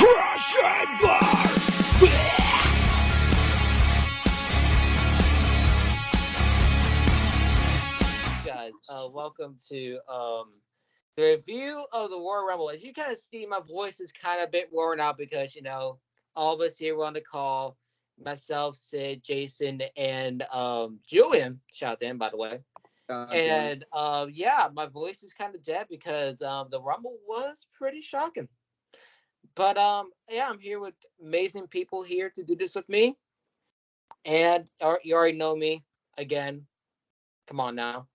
Crash and burn! Guys, welcome to the review of the Royal Rumble. As you kind of see, my voice is kind of a bit worn out because, all of us here were on the call. Myself, Sid, Jason, and Julian. Shout out to him, by the way. And yeah, my voice is kind of dead because the Rumble was pretty shocking. But yeah, I'm here with amazing people here to do this with me. And you already know me again. Come on now.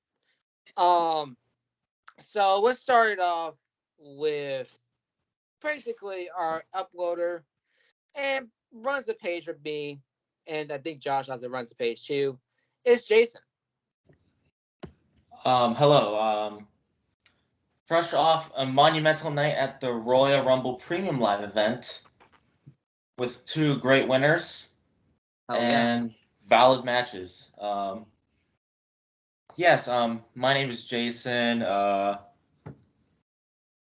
So let's start off with basically our uploader and runs the page with me, and I think Josh also runs the page too. It's Jason. Hello. Fresh off a monumental night at the Royal Rumble Premium Live event with two great winners and valid matches. Yes, my name is Jason.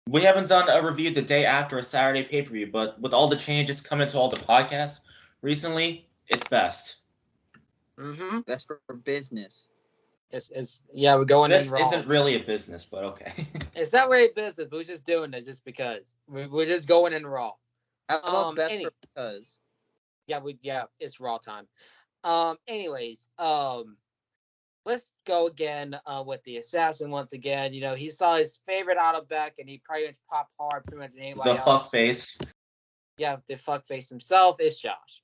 We haven't done a review the day after a Saturday pay-per-view, but with all the changes coming to all the podcasts recently, it's best. Mm-hmm. Best for business. Yeah, we're going This in raw. isn't really a business, but okay. It's not really business, but we're just doing it just because. We're just going in raw. How about best for because? Yeah, it's raw time. Anyways, let's go again with the assassin once again. He saw his favorite auto back, and he pretty much popped hard pretty much anybody The else. fuck face. Yeah, the fuck face himself is Josh.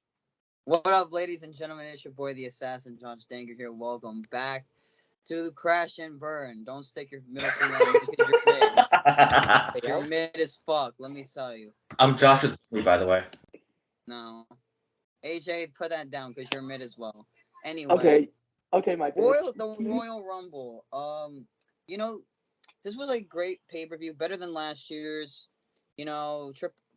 What up, ladies and gentlemen? It's your boy, the assassin, Josh Danger here. Welcome back to Crash and Burn. Don't stick your middle finger out because you're mid. You're mid as fuck, let me tell you. I'm Josh's boy, by the way. No. AJ, put that down because you're mid as well. Anyway. Okay, my the Royal Rumble. This was a great pay-per-view, better than last year's.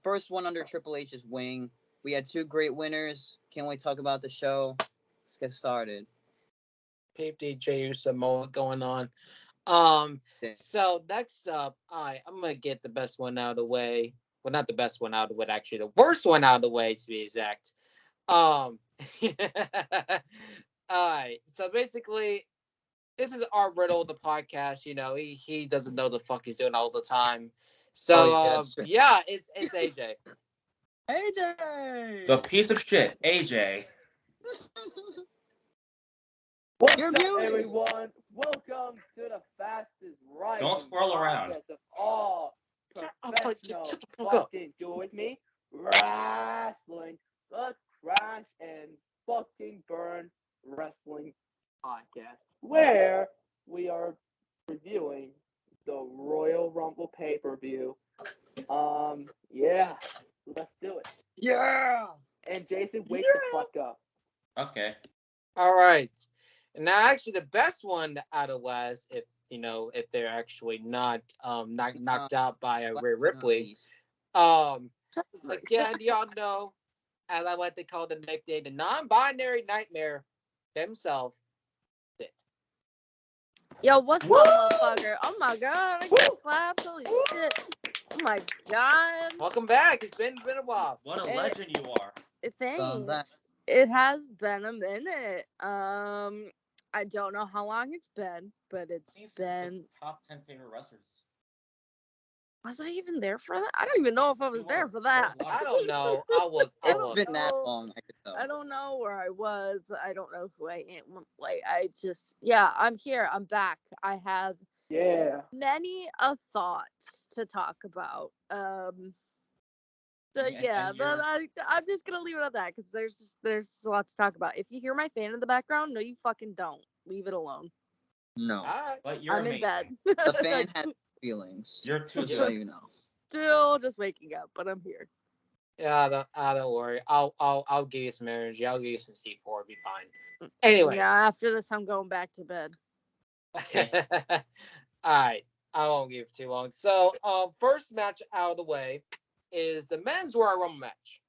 First one under Triple H's wing. We had two great winners. Can't wait to talk about the show. Let's get started. Peep DJ Samoa going on. So next up, I'm gonna get the best one out of the way. Well, not the best one out of the way, actually, the worst one out of the way to be exact. Alright, so basically, this is our riddle of the podcast. He doesn't know the fuck he's doing all the time. So yeah, it's AJ. AJ! The piece of shit, AJ. What's up, everyone? Welcome to the fastest rising Don't twirl around. Of all professional fucking do with me wrestling, the Crash and fucking Burn Wrestling Podcast, where we are reviewing the Royal Rumble pay-per-view. Yeah, let's do it. Yeah. And Jason, wake the fuck up. Okay. All right. And now, actually, the best one out of West, if they're actually not knocked out by Rhea Ripley. Again, y'all know, as I like to call the nickname, the non-binary nightmare himself. Yo, what's up, motherfucker? Oh my god, I get clapped. Holy shit. Oh my god. Welcome back. It's been a while. What a legend you are. Thanks. It has been a minute. I don't know how long it's been, but it's been top 10 favorite wrestlers. Was I even there for that? I don't even know if I was there for that. I don't know. It's been that long. I don't know where I was. I don't know who I am. I'm here. I'm back. I have many thoughts to talk about. I'm just gonna leave it at that because there's a lot to talk about. If you hear my fan in the background, no, you fucking don't. Leave it alone. No, but you're I'm in bed. The fan has feelings. You're too just so you know. Still just waking up, but I'm here. Yeah, don't worry. I'll give you some energy. I'll give you some C4. It'll be fine. Anyway. Yeah, after this, I'm going back to bed. All right. I won't give it too long. So, first match out of the way is the men's Royal Rumble match.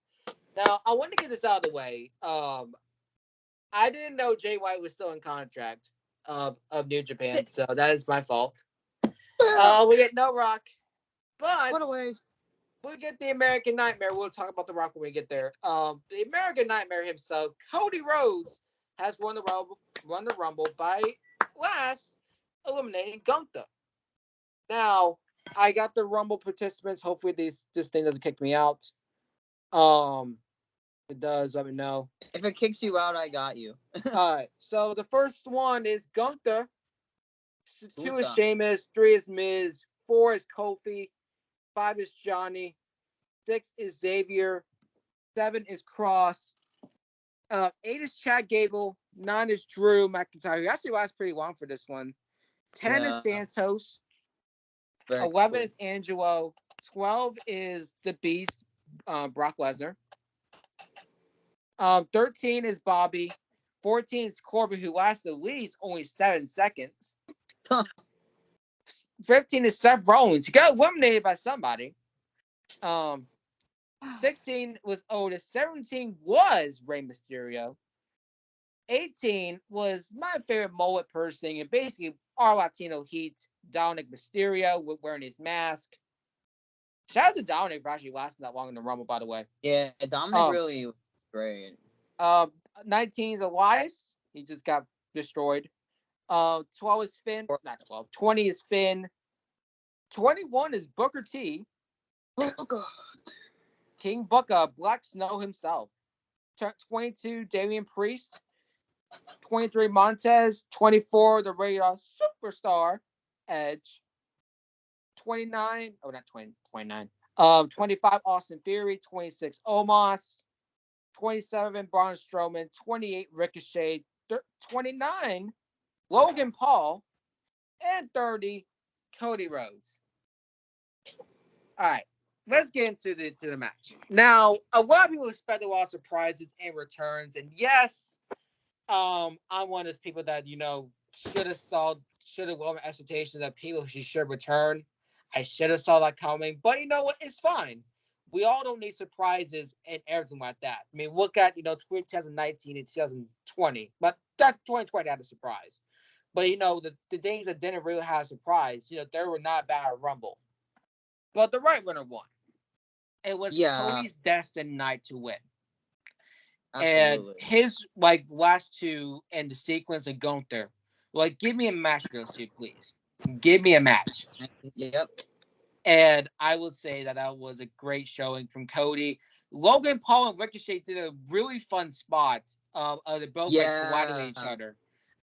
Now, I want to get this out of the way. I didn't know Jay White was still in contract of New Japan, so that is my fault. We get no Rock, but what a waste. we'll get the American Nightmare. We'll talk about The Rock when we get there. The American Nightmare himself, Cody Rhodes, has won the Rumble by last eliminating Gunther. Now, I got the Rumble participants. Hopefully, this thing doesn't kick me out. It does. Let me know. If it kicks you out, I got you. All right. So the first one is Gunther. 2 is Sheamus. 3 is Miz. 4 is Kofi. 5 is Johnny. 6 is Xavier. 7 is Cross. 8 is Chad Gable. 9 is Drew McIntyre. He actually lasts pretty long for this one. 10 is Santos. 11 is Angelo. 12 is the Beast, Brock Lesnar. 13 is Bobby. 14 is Corbin, who lasts at least only 7 seconds. 15 is Seth Rollins. He got eliminated by somebody. 16 was Otis. 17 was Rey Mysterio. 18 was my favorite mullet person, and basically our Latino heat, Dominic Mysterio, wearing his mask. Shout out to Dominic for actually lasting that long in the Rumble, by the way. Yeah, Dominic really was great. 19 is Elias. He just got destroyed. 12 is Finn. Not 12. 20 is Finn. 21 is Booker T. King Booker, Black Snow himself. 22, Damian Priest. 23, Montez. 24, the radar superstar, Edge. 29, oh, not 20, 29. 25, Austin Theory. 26, Omos. 27, Braun Strowman. 28, Ricochet. 29, Logan Paul. And 30, Cody Rhodes. All right, let's get into the match. Now, a lot of people expect a lot of surprises and returns, and yes, I'm one of those people that should have well expectations that people should return. I should have saw that coming, but you know what? It's fine. We all don't need surprises and everything like that. I mean, look at 2019 and 2020, but that 2020 had a surprise. But the things that didn't really have a surprise, they were not bad at Rumble. But the right winner won. It was Cody's destined night to win. Absolutely. And his last two in the sequence of Gunther, give me a match, those two, please. Give me a match. Yep. And I would say that was a great showing from Cody. Logan Paul and Ricochet did a really fun spot. They're both colliding each other.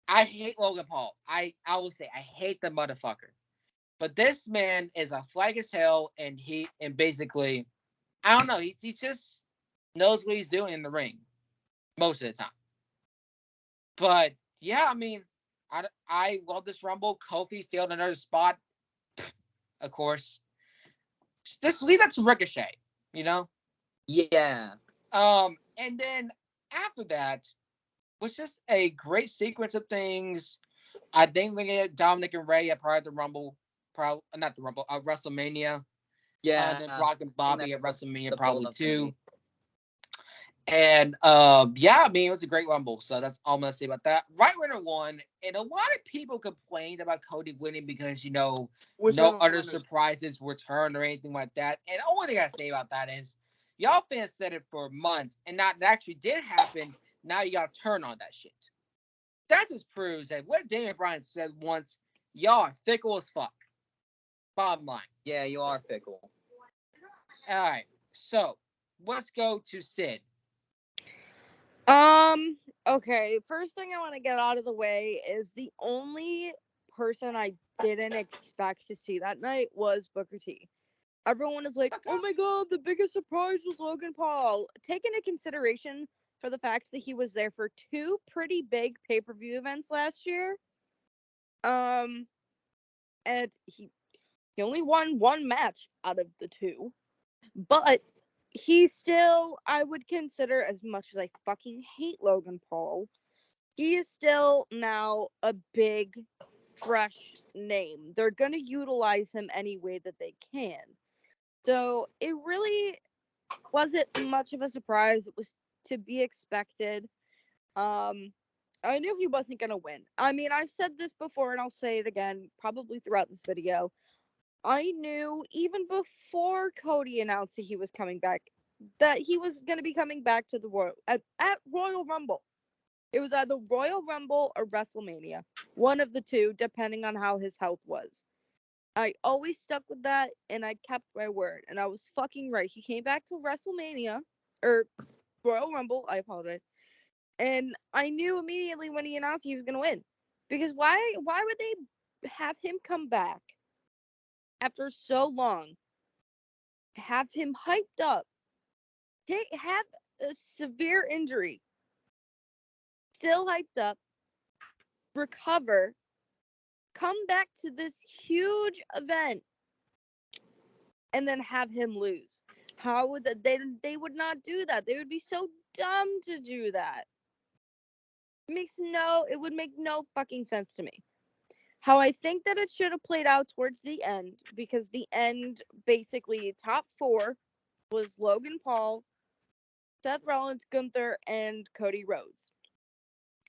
I hate Logan Paul. I will say I hate the motherfucker. But this man is athletic as hell, and basically, I don't know. He just knows what he's doing in the ring most of the time. But yeah, I mean, I love this Rumble. Kofi failed another spot, of course. Leave that to Ricochet, Yeah. And then after that was just a great sequence of things. I think we get Dominic and Rey at part of the Rumble. Not the Rumble, WrestleMania. Yeah. And then Brock and Bobby at WrestleMania probably too. And I mean, it was a great Rumble. So that's all I'm gonna say about that. Right winner won, and a lot of people complained about Cody winning because no other surprises returned or anything like that. And the only thing I say about that is, y'all fans said it for months, and that actually did happen. Now you gotta turn on that shit. That just proves that what Daniel Bryan said once, y'all are fickle as fuck. Bottom line. Yeah, you are fickle. All right, so let's go to Sid. Okay, first thing I want to get out of the way is the only person I didn't expect to see that night was Booker T. Everyone is like, oh my god, the biggest surprise was Logan Paul. Take into consideration for the fact that he was there for 2 pretty big pay-per-view events last year. And he only won 1 match out of the 2. But he still, I would consider, as much as I fucking hate Logan Paul, he is still now a big, fresh name. They're going to utilize him any way that they can. So it really wasn't much of a surprise. It was to be expected. I knew he wasn't going to win. I mean, I've said this before and I'll say it again, probably throughout this video. I knew even before Cody announced that he was coming back, that he was going to be coming back to the Royal at Royal Rumble. It was either Royal Rumble or WrestleMania, one of the two, depending on how his health was. I always stuck with that, and I kept my word, and I was fucking right. He came back to WrestleMania or Royal Rumble. I apologize, and I knew immediately when he announced he was going to win, because why would they have him come back after so long? Have him hyped up, have a severe injury, still hyped up, recover, come back to this huge event, and then have him lose. How would they would not do that? They would be so dumb to do that. It would make no fucking sense to me. How I think that it should have played out towards the end, because the end, basically top 4 was Logan Paul, Seth Rollins, Gunther, and Cody Rhodes.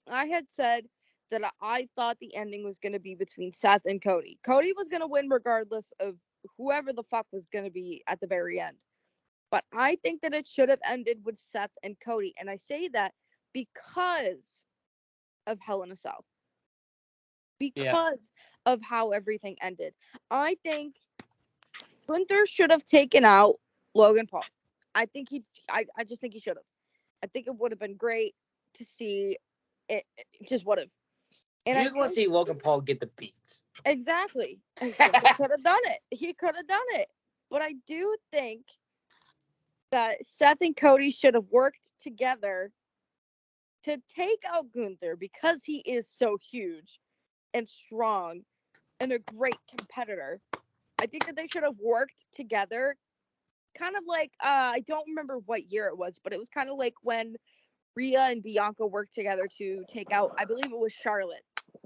I had said that I thought the ending was going to be between Seth and Cody. Cody was going to win regardless of whoever the fuck was going to be at the very end. But I think that it should have ended with Seth and Cody. And I say that because of Hell in a Cell. Because of how everything ended. I think Gunther should have taken out Logan Paul. I just think he should have. I think it would have been great to see. It just would have. And you just want to see Logan Paul get the beats. Exactly. He could have done it. But I do think that Seth and Cody should have worked together to take out Gunther, because he is so huge and strong and a great competitor. I think that they should have worked together, kind of like I don't remember what year it was, but it was kind of like when Rhea and Bianca worked together to take out, I believe it was Charlotte.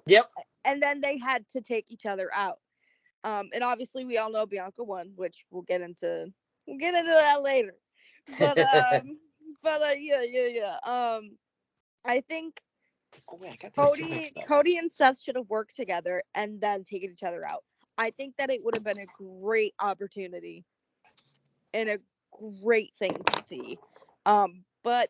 Yep. And then they had to take each other out. And obviously we all know Bianca won, which we'll get into that later. But yeah. I think Cody and Seth should have worked together and then taken each other out. I think that it would have been a great opportunity and a great thing to see. But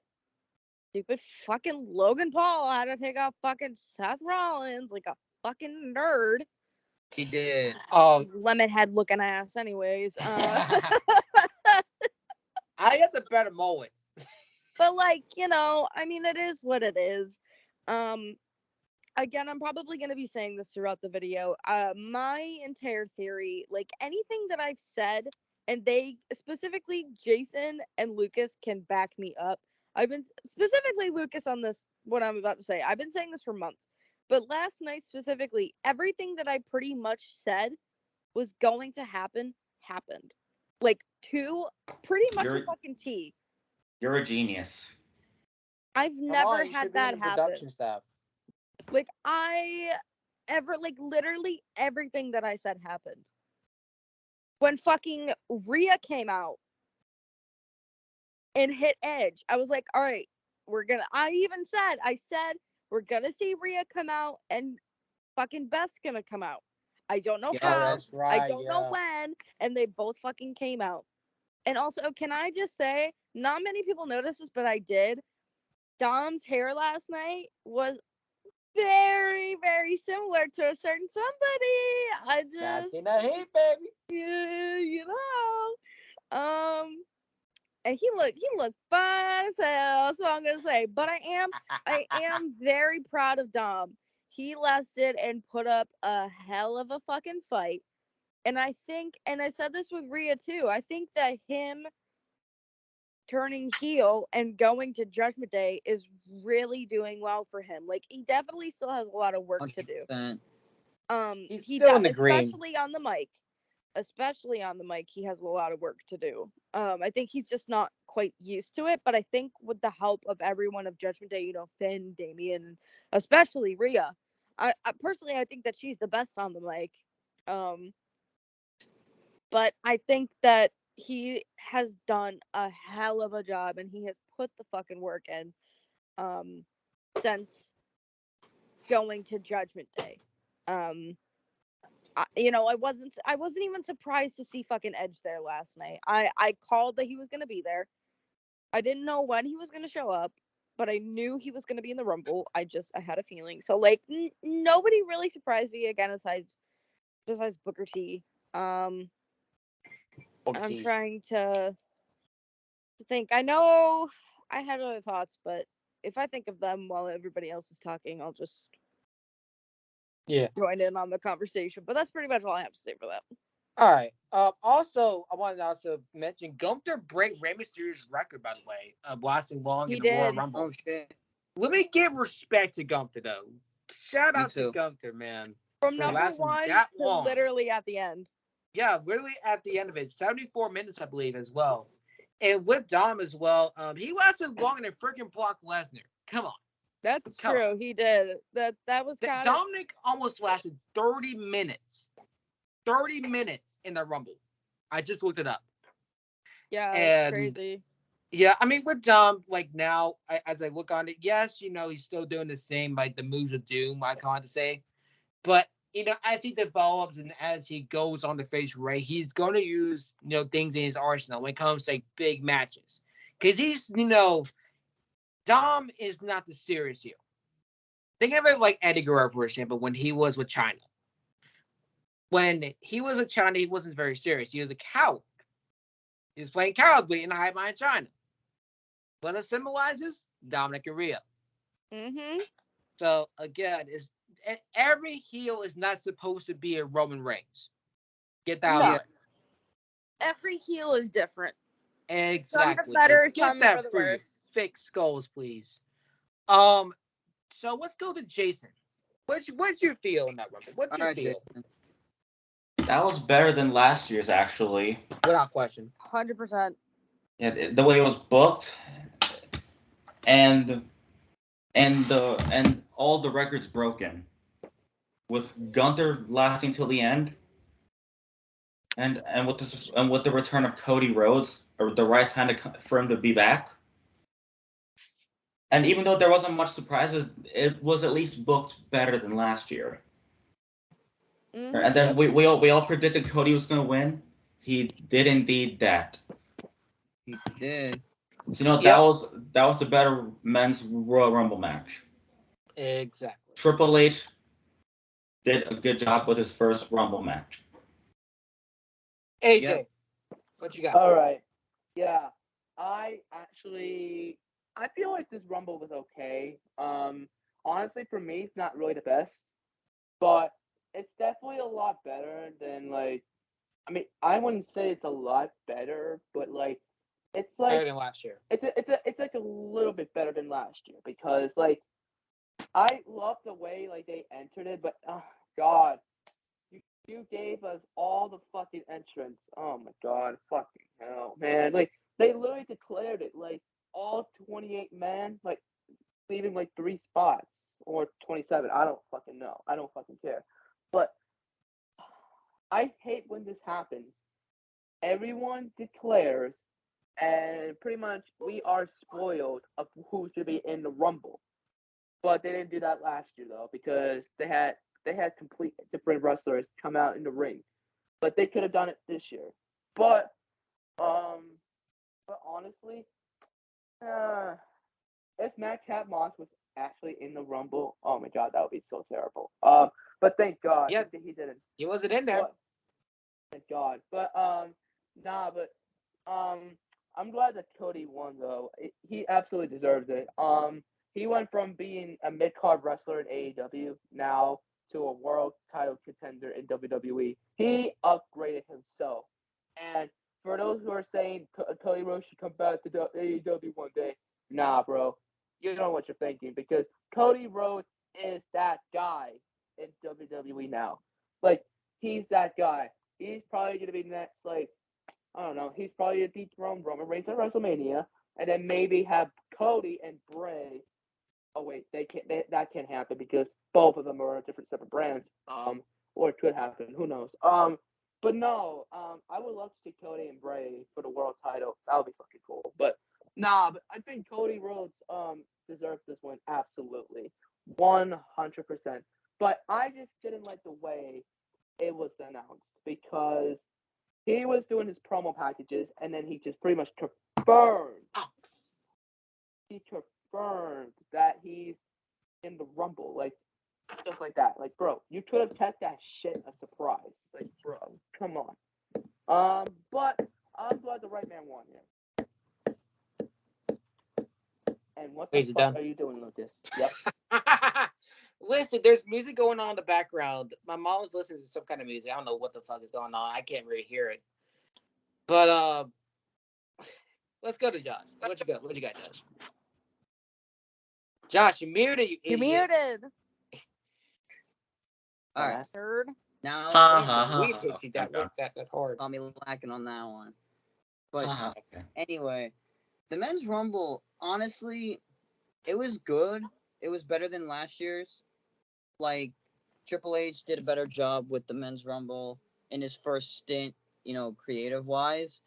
stupid fucking Logan Paul had to take out fucking Seth Rollins like a fucking nerd. He did. Lemon head looking ass, anyways. I got the better moment. But I mean, it is what it is. Again, I'm probably gonna be saying this throughout the video. My entire theory, like anything that I've said, and they specifically Jason and Lucas can back me up. I've been specifically Lucas on this, what I'm about to say. I've been saying this for months. But last night specifically, everything that I pretty much said was going to happen happened. Like to pretty much a fucking T. You're a genius. I've never had that happen. Production staff. Like literally everything that I said happened. When fucking Rhea came out and hit Edge, I was like, all right, I said we're gonna see Rhea come out and fucking Beth's gonna come out. I don't know how. That's right, I don't know when. And they both fucking came out. And also, can I just say, not many people noticed this, but I did. Dom's hair last night was very, very similar to a certain somebody. Latina heat, baby. Yeah, and he looked fine as hell. That's what I'm gonna say. But I am very proud of Dom. He lasted and put up a hell of a fucking fight. And I think, and I said this with Rhea too, I think that him turning heel and going to Judgment Day is really doing well for him. Like, he definitely still has a lot of work 100%. To do. He's still in the green. Especially on the mic, he has a lot of work to do. I think he's just not quite used to it, but I think with the help of everyone of Judgment Day, Finn, Damian, especially Rhea, I personally, I think that she's the best on the mic. But I think that he has done a hell of a job, and he has put the fucking work in since going to Judgment Day. I wasn't even surprised to see fucking Edge there last night. I called that he was gonna be there. I didn't know when he was gonna show up, but I knew he was gonna be in the Rumble. I had a feeling. So like nobody really surprised me again besides Booker T. I'm trying to think. I know I had other thoughts, but if I think of them while everybody else is talking, I'll just join in on the conversation. But that's pretty much all I have to say for that. All right. Also, I wanted to also mention Gunther break Rey Mysterio's record, by the way, of lasting long in the Royal Rumble. Oh shit! Let me give respect to Gunther though. Shout out to Gunther, man. From number one to literally at the end. Yeah, literally at the end of it, 74 minutes, I believe, as well. And with Dom as well, he lasted longer than freaking Brock Lesnar. Come on. That's true. He did. That was kind of. Dominic almost lasted 30 minutes. 30 minutes in the Rumble. I just looked it up. Yeah, that's crazy. Yeah, I mean, with Dom, like now, as I look on it, yes, he's still doing the same, like the moves of doom, I can't to say. But, as he develops and as he goes on to face Ray, he's going to use, things in his arsenal when it comes to like, big matches. Because he's, Dom is not the serious heel. Think of it like Eddie Guerrero, for example, when he was with China. When he was with China, he wasn't very serious. He was a coward. He was playing cowardly in the high mind China. What it symbolizes? Dominic and Rhea. Mm-hmm. So, again, every heel is not supposed to be a Roman Reigns. Get that out. Every heel is different. Exactly. Some for better, some that for the worse. Fake skulls, please. So let's go to Jason. What'd you feel in that Rumble? What'd you feel? Jason. That was better than last year's, actually. Without question. 100%. Yeah, the way it was booked, and all the records broken, with Gunther lasting till the end, and with the return of Cody Rhodes, or the right time for him to be back. And even though there wasn't much surprises, it was at least booked better than last year. Mm-hmm. And then we all predicted Cody was going to win. He did indeed that. He did. So that was the better men's Royal Rumble match. Exactly. Triple H did a good job with his first Rumble match. AJ, what you got? All right. Yeah, I feel like this Rumble was okay. Honestly, for me, it's not really the best, but it's definitely a lot better than I wouldn't say it's a lot better, but it's like better than last year. It's like a little bit better than last year because I love the way they entered it, but God, you gave us all the fucking entrance. Oh my God, fucking hell, man! They literally declared it all 28 men, leaving 3 spots or 27. I don't fucking know. I don't fucking care. But I hate when this happens. Everyone declares, and pretty much we are spoiled of who should be in the Rumble. But they didn't do that last year though, because they had complete different wrestlers come out in the ring. But they could have done it this year. But honestly, if Madcap Moss was actually in the Rumble, oh my God, that would be so terrible. But thank God he didn't. He wasn't in there. Thank God. But I'm glad that Cody won though. He absolutely deserves it. He went from being a mid-card wrestler in AEW now to a world title contender in WWE. He upgraded himself. And for those who are saying Cody Rhodes should come back to AEW one day, nah, bro. You don't know what you're thinking because Cody Rhodes is that guy in WWE now. He's that guy. He's probably going to be next, I don't know. He's probably a dethroned Roman Reigns at WrestleMania, and then maybe have Cody and Bray. Oh wait, that can't happen because both of them are different separate brands. Or it could happen. Who knows? But no. I would love to see Cody and Bray for the world title. That would be fucking cool. But but I think Cody Rhodes deserves this win absolutely, 100%. But I just didn't like the way it was announced because he was doing his promo packages and then he just pretty much confirmed. He confirmed that he's in the Rumble, like just like that. Like, bro, you could have kept that shit a surprise. Like, bro, come on. But I'm glad the right man won here. And what the fuck are you doing, Lucas? Yep. Listen, there's music going on in the background. My mom's listening to some kind of music. I don't know what the fuck is going on. I can't really hear it. But let's go to Josh. What you got? What you got, Josh? Josh, you muted. You're muted. All right. Third. Now, weed hits you that hard. I'll be lacking on that one. But anyway, the men's Rumble, honestly, it was good. It was better than last year's. Like, Triple H did a better job with the men's Rumble in his first stint, creative-wise.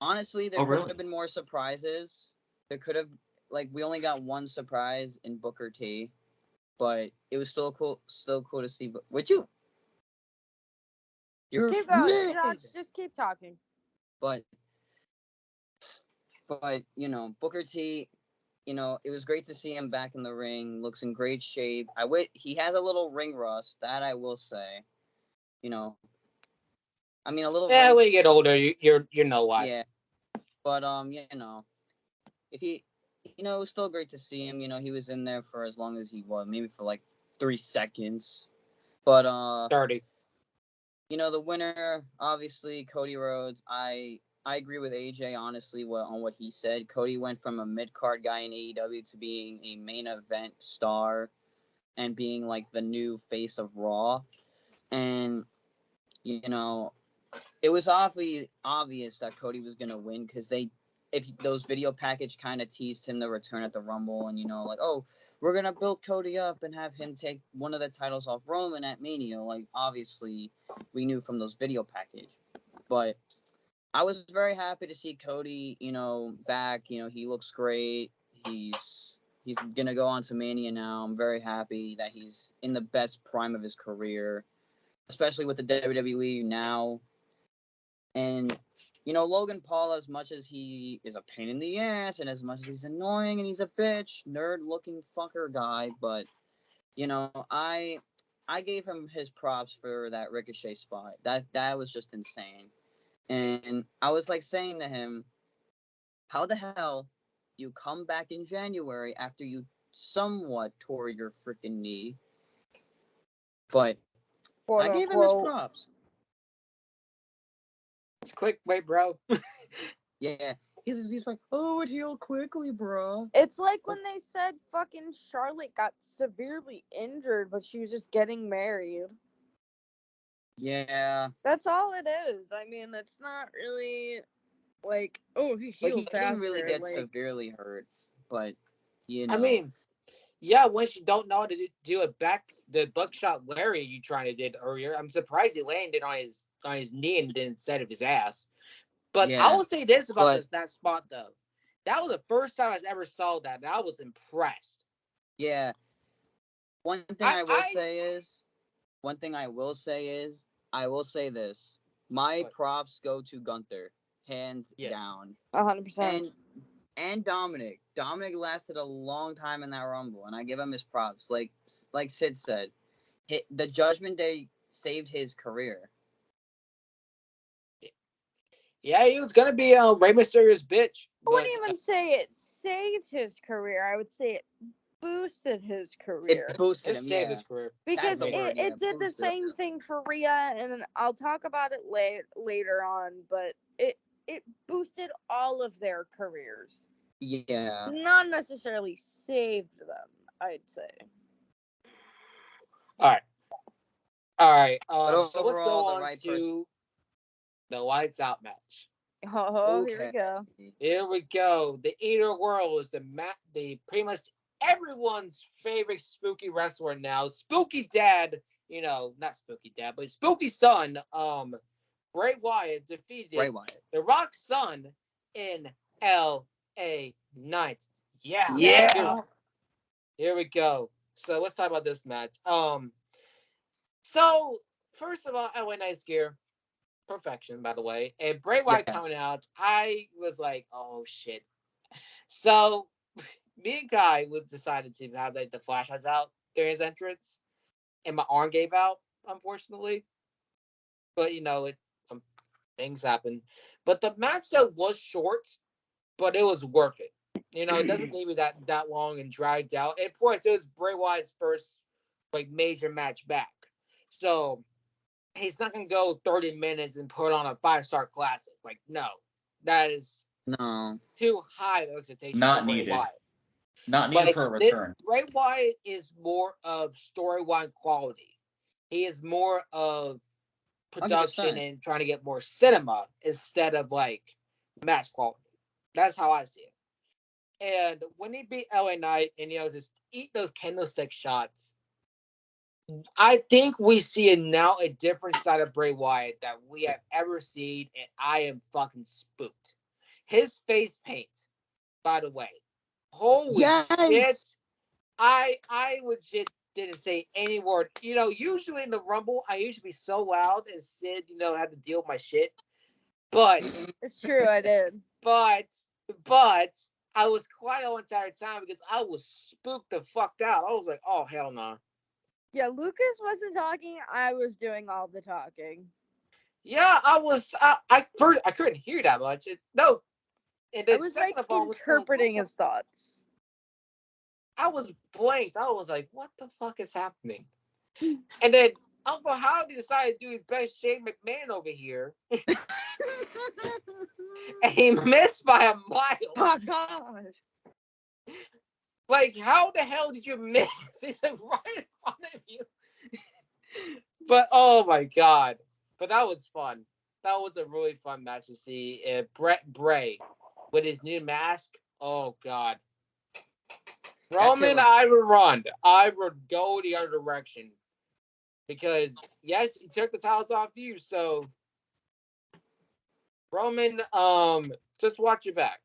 Honestly, there could have been more surprises. There could have, we only got one surprise in Booker T, but it was still cool to see. Would you? Keep going, Josh. Just keep talking. But Booker T, it was great to see him back in the ring. Looks in great shape. He has a little ring rust, that I will say. I mean, a little. Yeah, when you get older, you know why. Yeah, but if he, it was still great to see him. He was in there for as long as he was, maybe for 3 seconds. But 30. The winner, obviously, Cody Rhodes. I agree with AJ, honestly, on what he said. Cody went from a mid-card guy in AEW to being a main event star and being, the new face of Raw. And, it was awfully obvious that Cody was going to win because if those video package kind of teased him to return at the Rumble and, we're going to build Cody up and have him take one of the titles off Roman at Mania. Obviously, we knew from those video package. But I was very happy to see Cody, back. He looks great. He's going to go on to Mania now. I'm very happy that he's in the best prime of his career, especially with the WWE now. And, Logan Paul, as much as he is a pain in the ass and as much as he's annoying and he's a bitch, nerd-looking fucker guy, but, I gave him his props for that Ricochet spot. That was just insane. And I was, saying to him, how the hell do you come back in January after you somewhat tore your freaking knee? But I gave him his props. It's quick, wait, bro. Yeah. He's like, oh, it healed quickly, bro. It's like when they said fucking Charlotte got severely injured, but she was just getting married. Yeah. That's all it is. I mean, it's not really he healed he faster. didn't really get severely hurt, but, I mean, yeah, once you don't know how to do the buckshot lariat you trying to did earlier, I'm surprised he landed on his knee and instead of his ass. But yeah, I will say this about that spot though. That was the first time I ever saw that, and I was impressed. Yeah. One thing I will say this. My props go to Gunther, hands down. 100%. And Dominic. Dominic lasted a long time in that Rumble, and I give him his props. Like Sid said, the Judgment Day saved his career. Yeah, he was gonna be Rey Mysterio's bitch. I wouldn't even say it saved his career. I would say it boosted his career. It boosted him, saved his career. Because it did the same thing for Rhea, and I'll talk about it later on, but it boosted all of their careers. Yeah. Not necessarily saved them, I'd say. All right. So let's go on to the lights out match. Oh, okay. Here we go. Here we go. The Eater World is the pretty much everyone's favorite spooky wrestler now. Spooky Dad, not Spooky Dad, but Spooky Son. Bray Wyatt defeated The Rock's son in L.A. Knight. Yeah. Here we go. So let's talk about this match. So first of all, LA Knight's gear, perfection, by the way. And Bray Wyatt coming out, I was like, oh shit. So me and Kai was decided to have like the flashlights out during his entrance, and my arm gave out, unfortunately. But things happen. But the match though was short, but it was worth it. It doesn't need me that long and dragged out. And of course, it was Bray Wyatt's first major match back, so he's not gonna go 30 minutes and put on a 5-star classic. No, that is too high of expectation. Not for Bray needed. Wyatt. Not needed for a return. Bray Wyatt is more of storyline quality. He is more of production 100%. And trying to get more cinema instead of match quality. That's how I see it. And when he beat LA Knight and just eat those candlestick shots, I think we see now a different side of Bray Wyatt that we have ever seen, and I am fucking spooked. His face paint, by the way, holy shit! I legit didn't say any word. Usually in the Rumble, I usually be so loud and Sid, have to deal with my shit. But it's true, I did. But I was quiet the entire time because I was spooked the fuck out. I was like, oh hell no. Yeah, Lucas wasn't talking. I was doing all the talking. Yeah, I was. I couldn't hear that much. No, and then I was interpreting his thoughts. I was blanked. I was like, what the fuck is happening? And then Uncle Howdy decided to do his best Shane McMahon over here. And he missed by a mile. Oh, God. How the hell did you miss? He's right in front of you. But, oh, my God. But that was fun. That was a really fun match to see. Bray, with his new mask, oh, God. Roman, I would run. I would go the other direction. Because, yes, he took the titles off you, so Roman, just watch your back.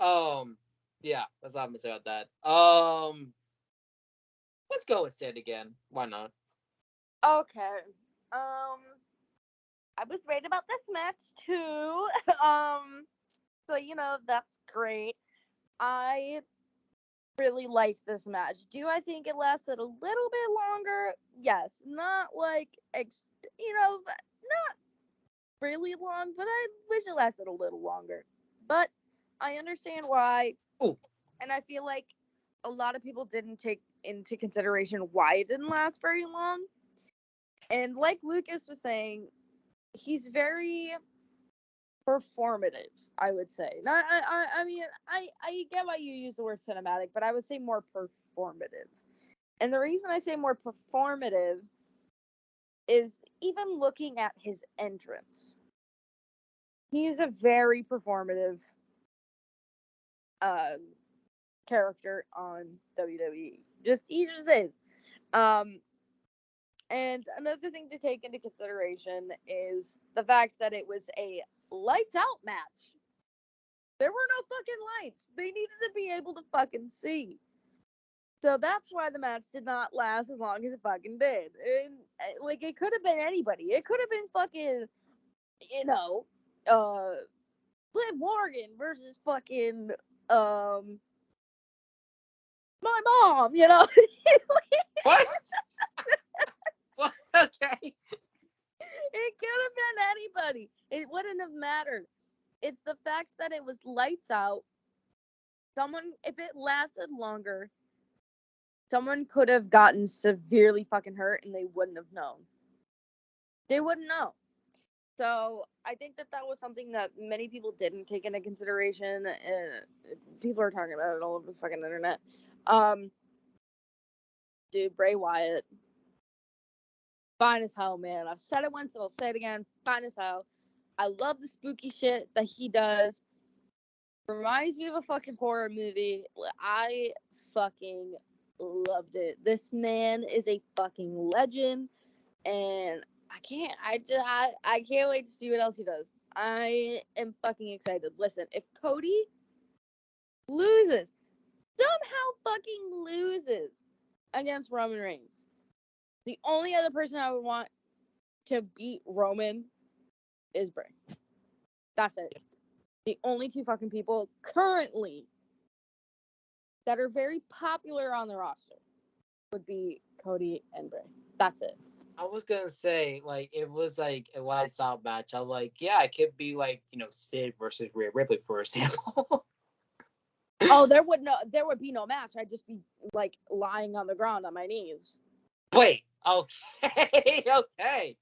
Yeah, that's all I'm gonna say about that. Let's go with Sid again. Why not? Okay. I was right about this match too. So that's great. I really liked this match. Do I think it lasted a little bit longer? Yes. Not not really long, but I wish it lasted a little longer. But I understand why. Ooh. And I feel like a lot of people didn't take into consideration why it didn't last very long. And like Lucas was saying, he's very performative, I would say. Not, I mean, I get why you use the word cinematic, but I would say more performative. And the reason I say more performative is even looking at his entrance. He's a very performative character on WWE. He just is. And another thing to take into consideration is the fact that it was a lights out match. There were no fucking lights. They needed to be able to fucking see. So that's why the match did not last as long as it fucking did. And, it could have been anybody. It could have been fucking, Liv Morgan versus fucking, my mom, What? What? Okay. It could have been anybody. It wouldn't have mattered. It's the fact that it was lights out. If it lasted longer, someone could have gotten severely fucking hurt and they wouldn't have known. They wouldn't know. So I think that was something that many people didn't take into consideration. People are talking about it all over the fucking internet. Dude, Bray Wyatt, fine as hell, man. I've said it once and I'll say it again. Fine as hell. I love the spooky shit that he does. Reminds me of a fucking horror movie. I fucking loved it. This man is a fucking legend, and I can't wait to see what else he does. I am fucking excited. Listen, if Cody somehow fucking loses against Roman Reigns, The only other person I would want to beat Roman is Bray. That's it. The only two fucking people currently that are very popular on the roster would be Cody and Bray. That's it. I was gonna say, like, it was like a lights out match. I'm like, yeah, it could be like, Sid versus Rhea Ripley, for example. Oh, there would be no match. I'd just be like lying on the ground on my knees. Wait, okay, okay.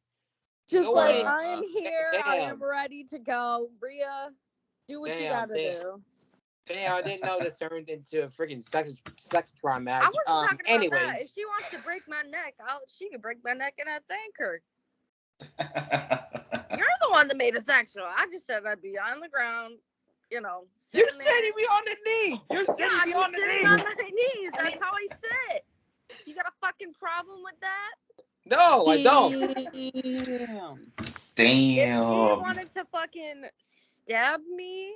Just Go like, ahead. I am here, I Damn. am ready to go. Rhea, do what you gotta do. Damn, I didn't know this turned into a freaking sextron match. I wasn't talking about anyways. that. If she wants to break my neck, she can break my neck and I thank her. You're the one that made it sexual. I just said I'd be on the ground, You're sitting sitting me on the knee. You're sitting me on the knee. on my knees. That's how I sit. You got a fucking problem with that? No, I don't. Damn. If she wanted to fucking stab me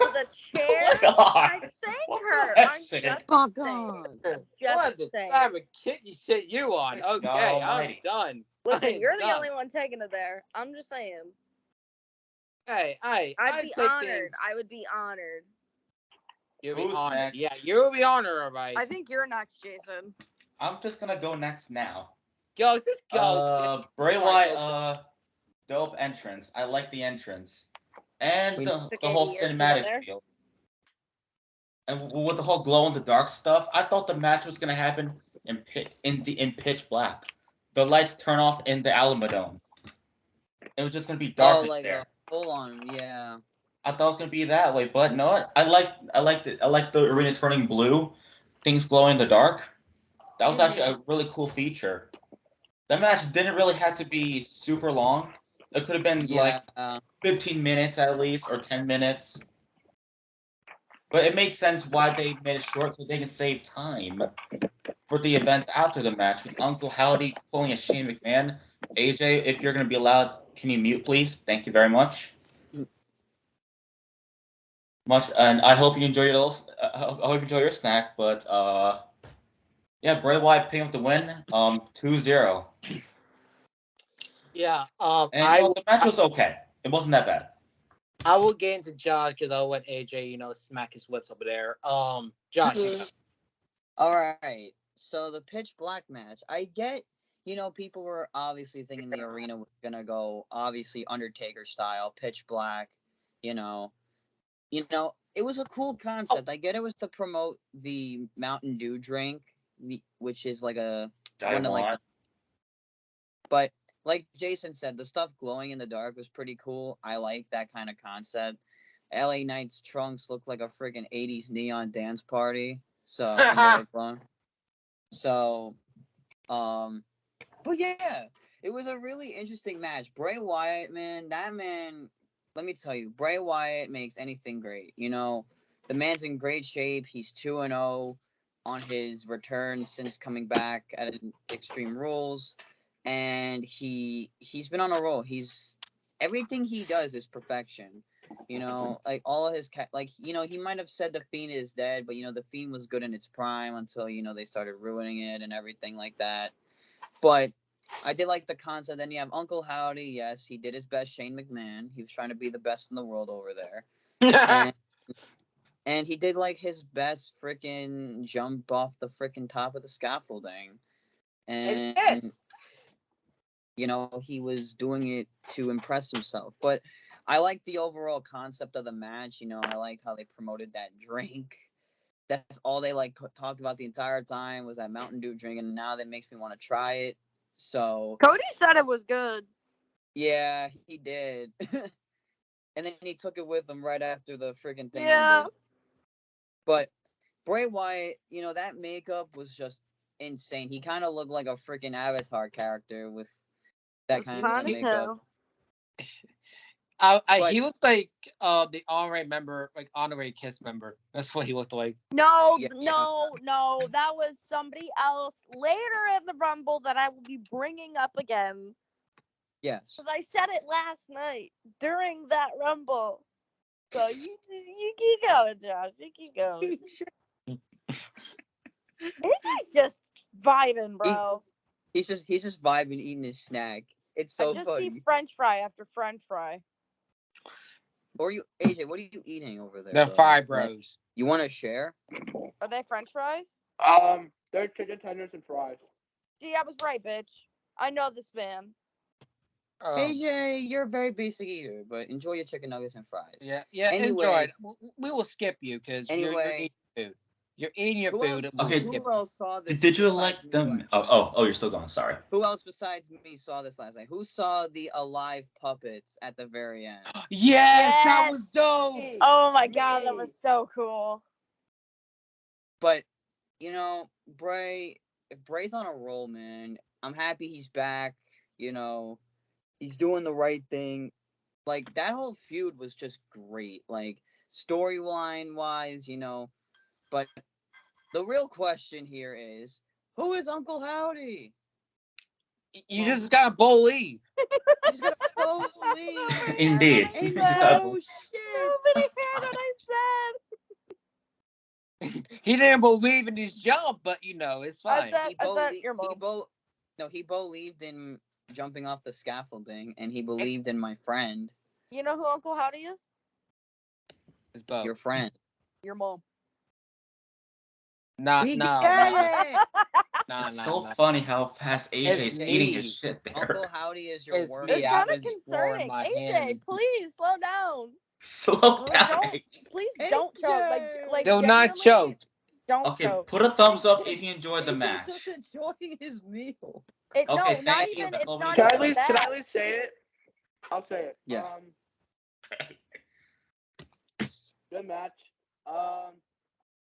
with a chair, I'd thank her. I'm just saying. What the type of kid you sit you on? Okay, I'm done. Listen, you're the only one taking it there. I'm just saying. Hey, I'd be honored. I would be honored. You'll be Who's honored. next? Yeah, you'll be honored, alright. I think you're next, Jason. I'm just gonna go next now. Go, just go. Bray Wyatt, dope entrance. I like the entrance. And the whole cinematic feel. And with the whole glow in the dark stuff, I thought the match was gonna happen in pitch black. The lights turn off in the Alamodome. It was just gonna be darkness there. Full on, yeah. I thought it was gonna be that way, but no. I like the arena turning blue, things glowing in the dark. That was actually a really cool feature. That match didn't really have to be super long. It could have been like 15 minutes at least, or 10 minutes. But it makes sense why they made it short, so they can save time for the events after the match, with Uncle Howdy pulling a Shane McMahon. AJ, if you're going to be allowed, can you mute, please? Thank you very much. And I hope you enjoy your I hope you enjoy your snack. But yeah, Bray Wyatt picking up the win, 2-0. Yeah. And the match was okay. It wasn't that bad. I will get into Josh because I'll let AJ, smack his lips over there. Josh. All right. So the pitch black match, I get. People were obviously thinking the arena was gonna go obviously Undertaker style, pitch black. It was a cool concept. I get it was to promote the Mountain Dew drink, which is like a but like Jason said, the stuff glowing in the dark was pretty cool. I like that kind of concept. LA Knight's trunks look like a freaking 80s neon dance party. So, but yeah, it was a really interesting match. Bray Wyatt, man, let me tell you, Bray Wyatt makes anything great. The man's in great shape. He's 2-0 on his return since coming back at Extreme Rules. And he's been on a roll. Everything he does is perfection. Like all of his he might have said the Fiend is dead, but the Fiend was good in its prime until they started ruining it and everything like that. But I did like the concept. Then you have Uncle Howdy. Yes, he did his best. Shane McMahon. He was trying to be the best in the world over there. And he did like his best freaking jump off the freaking top of the scaffolding. And he was doing it to impress himself. But I like the overall concept of the match. I liked how they promoted that drink. That's all they talked about the entire time was that Mountain Dew drink, and now that makes me want to try it. So Cody said it was good. Yeah, he did. And then he took it with him right after the freaking thing ended. But Bray Wyatt, that makeup was just insane. He kind of looked like a freaking Avatar character with that kind of makeup. He looked like the honorary member, like honorary Kiss member. That's what he looked like. No, that was somebody else later in the Rumble that I will be bringing up again. Yes. Because I said it last night during that Rumble. So you keep going, Josh. You keep going. AJ's just vibing, bro. He's just vibing, eating his snack. It's so I just funny. see French fry after French fry. Or you, AJ, what are you eating over there? The bro? Five Bros. You want to share? Are they French fries? They're chicken tenders and fries. See, I was right, bitch. I know this man. AJ, you're a very basic eater, but enjoy your chicken nuggets and fries. Yeah. Anyway, Enjoy it. We will skip you because Anyway, you're eating your who food. else, Okay. who else saw this? Did you besides elect me them? last night? Oh, you're still going. Sorry. Who else besides me saw this last night? Who saw the alive puppets at the very end? Yes, that was dope. Oh my god, that was so cool. But you know, Bray's on a roll, man. I'm happy he's back. You know, he's doing the right thing. Like, that whole feud was just great. Like, storyline wise, you know. But the real question here is, who is Uncle Howdy? You just gotta believe. You just gotta believe. Indeed. Ain't Yeah. no shit. Nobody heard what I said. He didn't believe in his jump, but it's fine. I said your mom. He believed in jumping off the scaffolding, and he believed in my friend. You know who Uncle Howdy is? It's both. Your friend. Your mom. We get it. It's so funny how fast AJ's eating his shit there. Uncle Howdy is your It's word. me. It's I kind of was concerning. pouring my AJ, hand. please slow down. Slow down. Please don't choke. Like Do not genuinely, choke. Don't Okay, choke. put a thumbs up if you enjoyed the AJ's match. just enjoying his meal. No, Okay, not thank you, even. It's Colby. not Can I even that. at least say it? I'll say it. Yeah. Good match.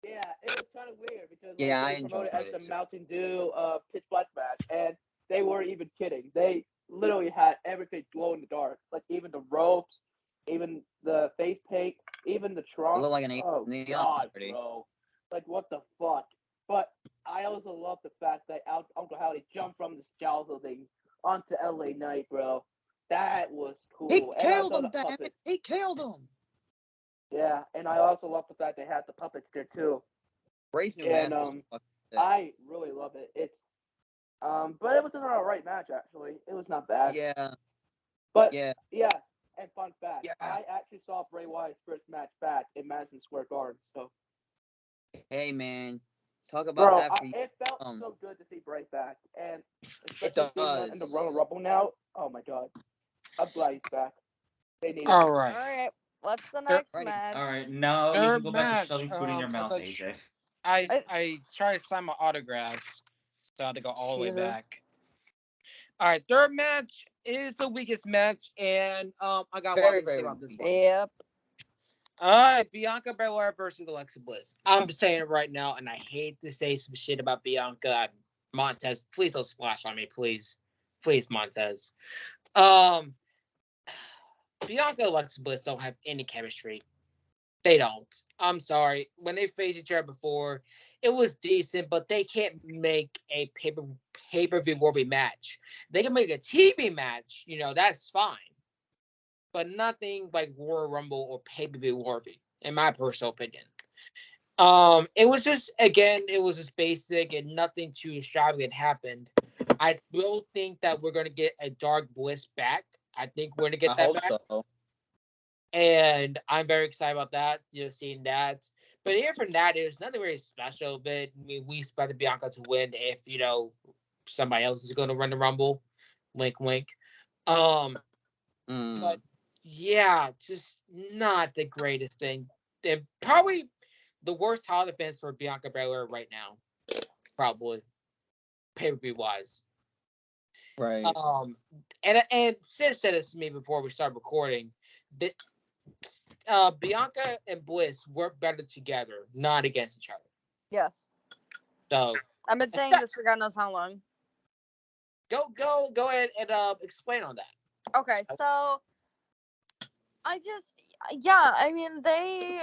Yeah, it was kind of weird because Yeah, I they promoted enjoyed it it as too. the Mountain Dew pitch black match, and they weren't even kidding. They literally had everything glow in the dark, like even the ropes, even the face paint, even the It trunk. looked like an Oh neon god, party. bro! Like what the fuck? But I also love the fact that Uncle Howdy jumped from the scaffolding onto LA Knight, bro. That was cool. He And I killed saw him, the damn it. puppets. He killed him. Yeah, and I also love the fact they had the puppets there too. Bray's new And mask is fucking sick. I really love it. It's but it was an alright match actually. It was not bad. Yeah. But Yeah. and fun fact, Yeah. I actually saw Bray Wyatt's first match back in Madison Square Garden. So Hey, man. Talk about bro, that for you. it felt so good to see Bray back, and It especially seeing him in the does. Royal Rumble now. Oh my god, I'm glad he's back. They need it. All All right. right. What's the next Right. match? All right, now you Third can go back to match, shoving food in your I mouth, thought AJ. I tried to sign my autographs, so I had to go all the way Jesus. back. All right, third match is the weakest match, and I got a lot to say about this one. Yep. All right, Bianca Belair versus Alexa Bliss. I'm saying it right now, and I hate to say some shit about Bianca. Montez, please don't splash on me, please. Please, Montez. Bianca and Alexa Bliss don't have any chemistry. They don't. I'm sorry. When they faced each other before, it was decent, but they can't make a pay-per-view worthy match. They can make a TV match, that's fine. But nothing like Royal Rumble or pay-per-view worthy, in my personal opinion. It was just basic and nothing too extravagant happened. I will think that we're gonna get a Dark Bliss back. I think we're gonna get that back. So. And I'm very excited about that, just seeing that. But here from that is nothing really special. But we expect Bianca to win if somebody else is going to run the Rumble. Wink, wink. But yeah, just not the greatest thing. And probably the worst title defense for Bianca Belair right now, probably pay-per-view wise. Right. And Sid said this to me before we started recording. That Bianca and Bliss work better together, not against each other. Yes. So I've been saying this for God knows how long. Go ahead and explain on that. Okay, so I mean they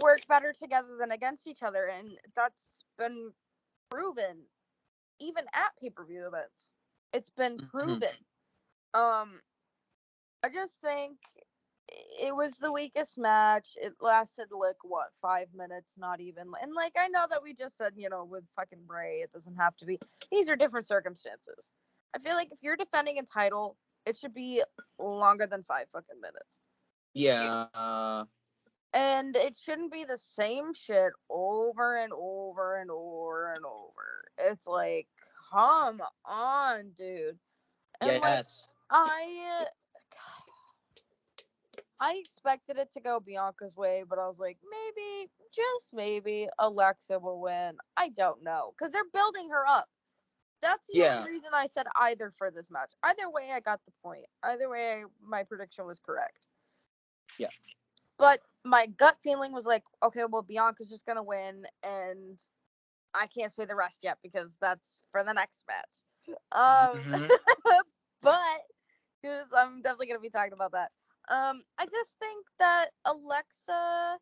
work better together than against each other, and that's been proven even at pay-per-view events. It's been proven. I just think it was the weakest match. It lasted like what, 5 minutes, not even. And like I know that we just said, with fucking Bray, it doesn't have to be. These are different circumstances. I feel like if you're defending a title, it should be longer than 5 fucking minutes. Yeah. And it shouldn't be the same shit over and over and over and over. It's like, come on, dude. And yes. like, I expected it to go Bianca's way, but I was like, maybe, just maybe, Alexa will win. I don't know. Because they're building her up. That's the only reason I said either for this match. Either way, I got the point. Either way, my prediction was correct. Yeah. But my gut feeling was like, okay, well, Bianca's just going to win, and I can't say the rest yet because that's for the next match. But, because I'm definitely going to be talking about that. I just think that Alexa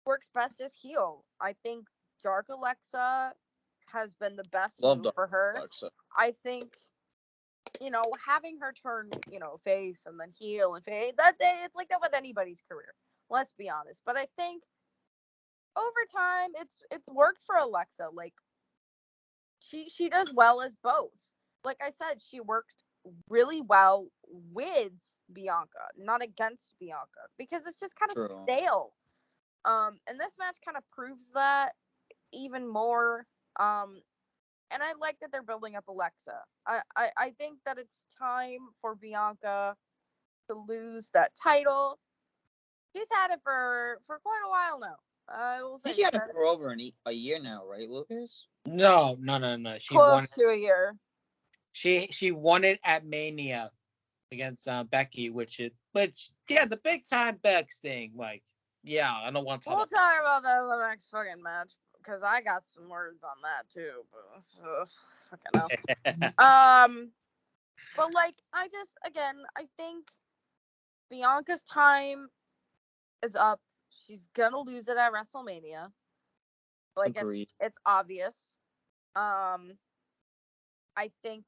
works best as heel. I think Dark Alexa has been the best move for her. Alexa. I think, having her turn, face and then heel and face, it's like that with anybody's career. Let's be honest. But I think over time it's worked for Alexa. Like she does well as both. Like I said, she worked really well with Bianca, not against Bianca, because it's just kind of stale. And this match kind of proves that even more. And I like that they're building up Alexa. I think that it's time for Bianca to lose that title. She's had it for quite a while now. I will say she had it for over a year now, right, Lucas? No. She close to a year. She won it at Mania against Becky, the big time Bex thing. Like, yeah, I don't want to. We'll talk about that in the next fucking match because I got some words on that too. But fucking hell. But like, I think Bianca's time is up. She's gonna lose it at WrestleMania. Like, it's obvious. I think,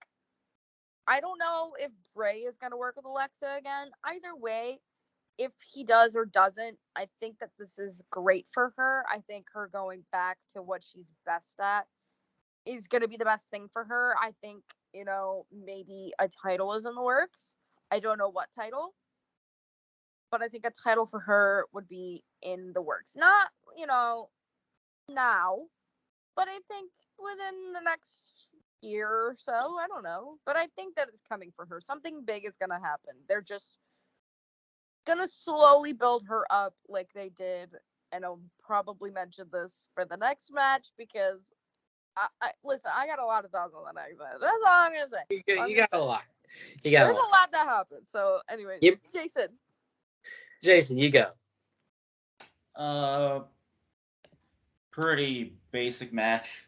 I don't know if Bray is gonna work with Alexa again. Either way, if he does or doesn't, I think that this is great for her. I think her going back to what she's best at is gonna be the best thing for her. I think, maybe a title is in the works. I don't know what title, but I think a title for her would be in the works. Not, now, but I think within the next year or so. I don't know. But I think that it's coming for her. Something big is going to happen. They're just going to slowly build her up like they did. And I'll probably mention this for the next match because listen, I got a lot of thoughts on the next match. That's all I'm going to say. You got a lot. There's a lot that happens. So, anyways, yep. Jason, you go. Pretty basic match.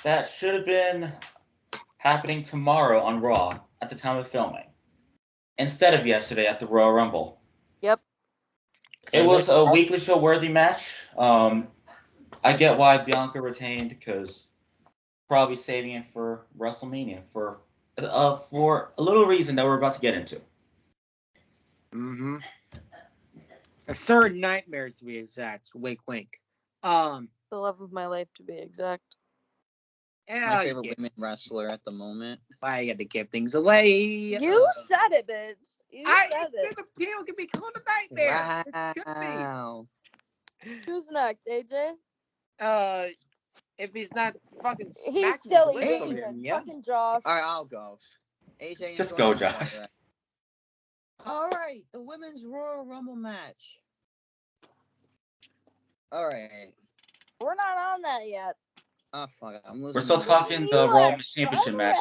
That should have been happening tomorrow on Raw at the time of filming, instead of yesterday at the Royal Rumble. Yep. It was a weekly show worthy match. I get why Bianca retained, because probably saving it for WrestleMania for a little reason that we're about to get into. Mm-hmm. A certain nightmares to be exact. Wink, wink. The love of my life to be exact. My favorite women wrestler at the moment. Why you got to give things away? You said it, bitch. You said it. The people can be called a nightmare. Wow. Who's next, AJ? If he's not fucking, he's still even. Fucking Josh. All right, I'll go. AJ, just go, Josh. All right, the women's Royal Rumble match. All right. We're not on that yet. Oh fuck! I'm losing. We're still talking the Raw Women's Championship match.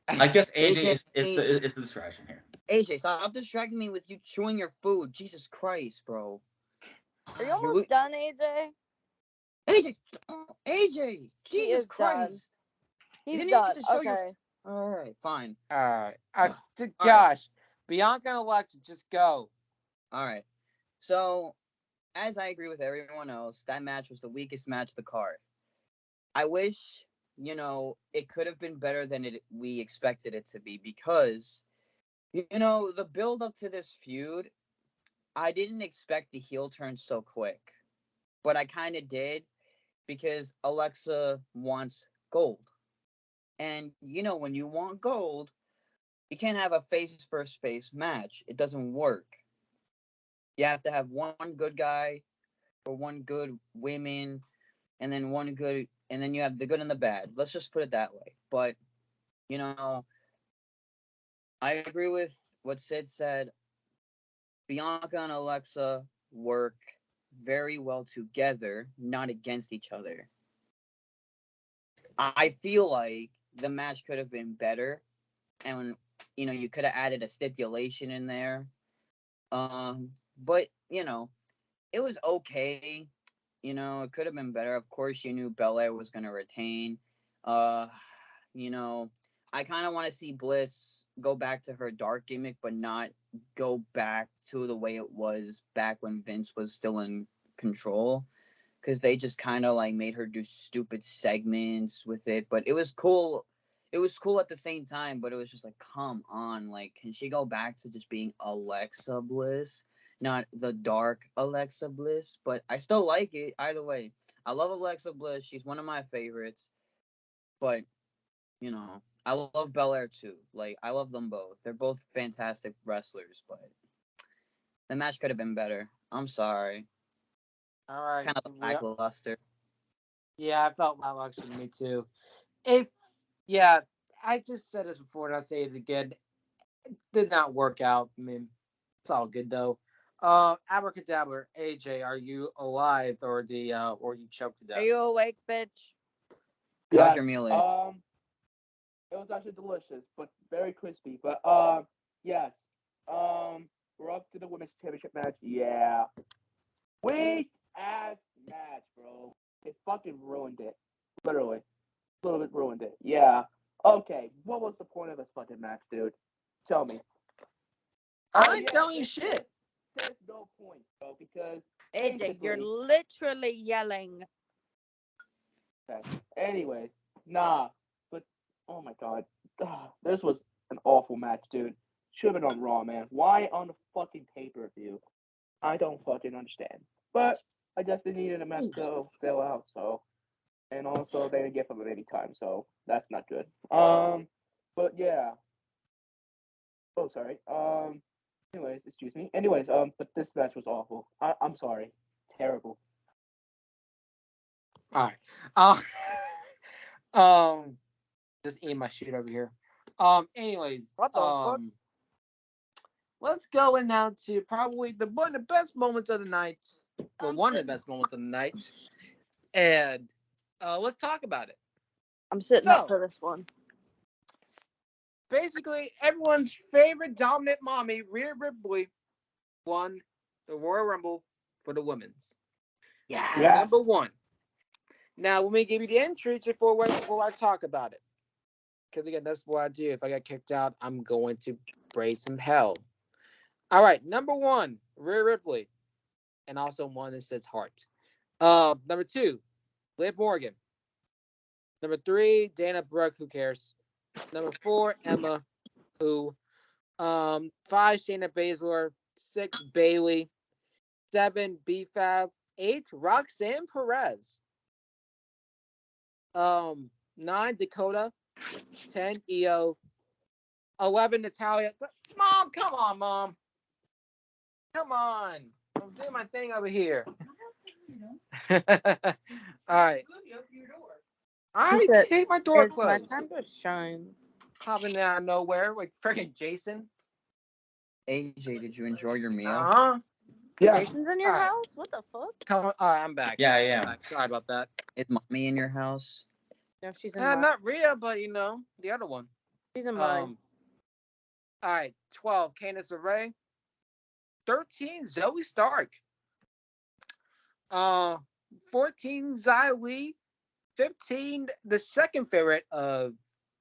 I guess AJ is the distraction here. AJ, stop distracting me with you chewing your food. Jesus Christ, bro. Are you almost done, AJ? AJ, Jesus Christ. He's done. Okay. All right, fine. All right. Josh, Bianca and Alexa, just go. All right. So, as I agree with everyone else, that match was the weakest match of the card. I wish, it could have been better than we expected it to be because, the build up to this feud, I didn't expect the heel turn so quick, but I kind of did because Alexa wants gold. And, when you want gold, you can't have a face versus face match. It doesn't work. You have to have one good guy or one good women, and then and then you have the good and the bad. Let's just put it that way. But, I agree with what Sid said. Bianca and Alexa work very well together, not against each other. I feel like the match could have been better, and you could have added a stipulation in there. But it was okay. It could have been better. Of course, you knew Belair was gonna retain. You know, I kind of want to see Bliss go back to her dark gimmick, but not go back to the way it was back when Vince was still in control. Because they just kind of like made her do stupid segments with it. But it was cool. It was cool at the same time, but it was just like, come on. Like, can she go back to just being Alexa Bliss? Not the dark Alexa Bliss, but I still like it either way. I love Alexa Bliss. She's one of my favorites. But, I love Belair too. Like, I love them both. They're both fantastic wrestlers, but the match could have been better. I'm sorry. All right. Kind of lackluster. Yeah, I felt lackluster to me too. I just said this before and I'll say it again. It did not work out. I mean, it's all good though. Abracadabra, AJ, are you alive or you choked to death? Are you awake, bitch? How's your meal? It was actually delicious, but very crispy. But yes. We're up to the women's championship match. Yeah. Weak ass match, bro. It fucking ruined it. Literally. A little bit ruined it. Yeah. Okay. What was the point of this fucking match, dude? Tell me. I ain't telling you shit. There's no point, bro, because AJ, you're literally yelling. Okay. Anyways, nah. But oh my god, this was an awful match, dude. Should have been on Raw, man. Why on the fucking pay-per-view? I don't fucking understand. But I guess they needed a match to fill out, so. And also, they didn't give them any time, so that's not good. But yeah. Oh, sorry. Anyways, excuse me. Anyways, but this match was awful. I'm sorry. Terrible. All right. Just eating my shit over here. Anyways, what the fuck? Let's go in now to probably one of the best moments of the night. Well, one of the best moments of the night. And let's talk about it. I'm sitting up for this one. Basically, everyone's favorite dominant mommy, Rhea Ripley, won the Royal Rumble for the women's. Yes. Number one. Now, let me give you the entries before I talk about it. Because, again, that's what I do. If I get kicked out, I'm going to brace some hell. All right, number one, Rhea Ripley. And also one that says heart. Number two, Liv Morgan. Number three, Dana Brooke. Who cares? Number four, Emma. Who? 5, Shayna Baszler. 6, Bayley. 7, B-Fab. 8, Roxanne Perez. 9, Dakota. 10, Io. 11, Natalia. Mom, come on, Mom. Come on. I'm doing my thing over here. All right. I hate my door it's closed. It's my time to shine. Popping out of nowhere like freaking Jason. AJ, did you enjoy your meal? Uh-huh. Yeah. Jason's in your house? What the fuck? Come on. All right, I'm back. Yeah, I am. Sorry about that. Is mommy in your house? No, she's in mine. Not Rhea, but the other one. She's in mine. All right, 12, Candice LeRae. 13, Zoe Stark. 14, Xia Li. 15, the second favorite of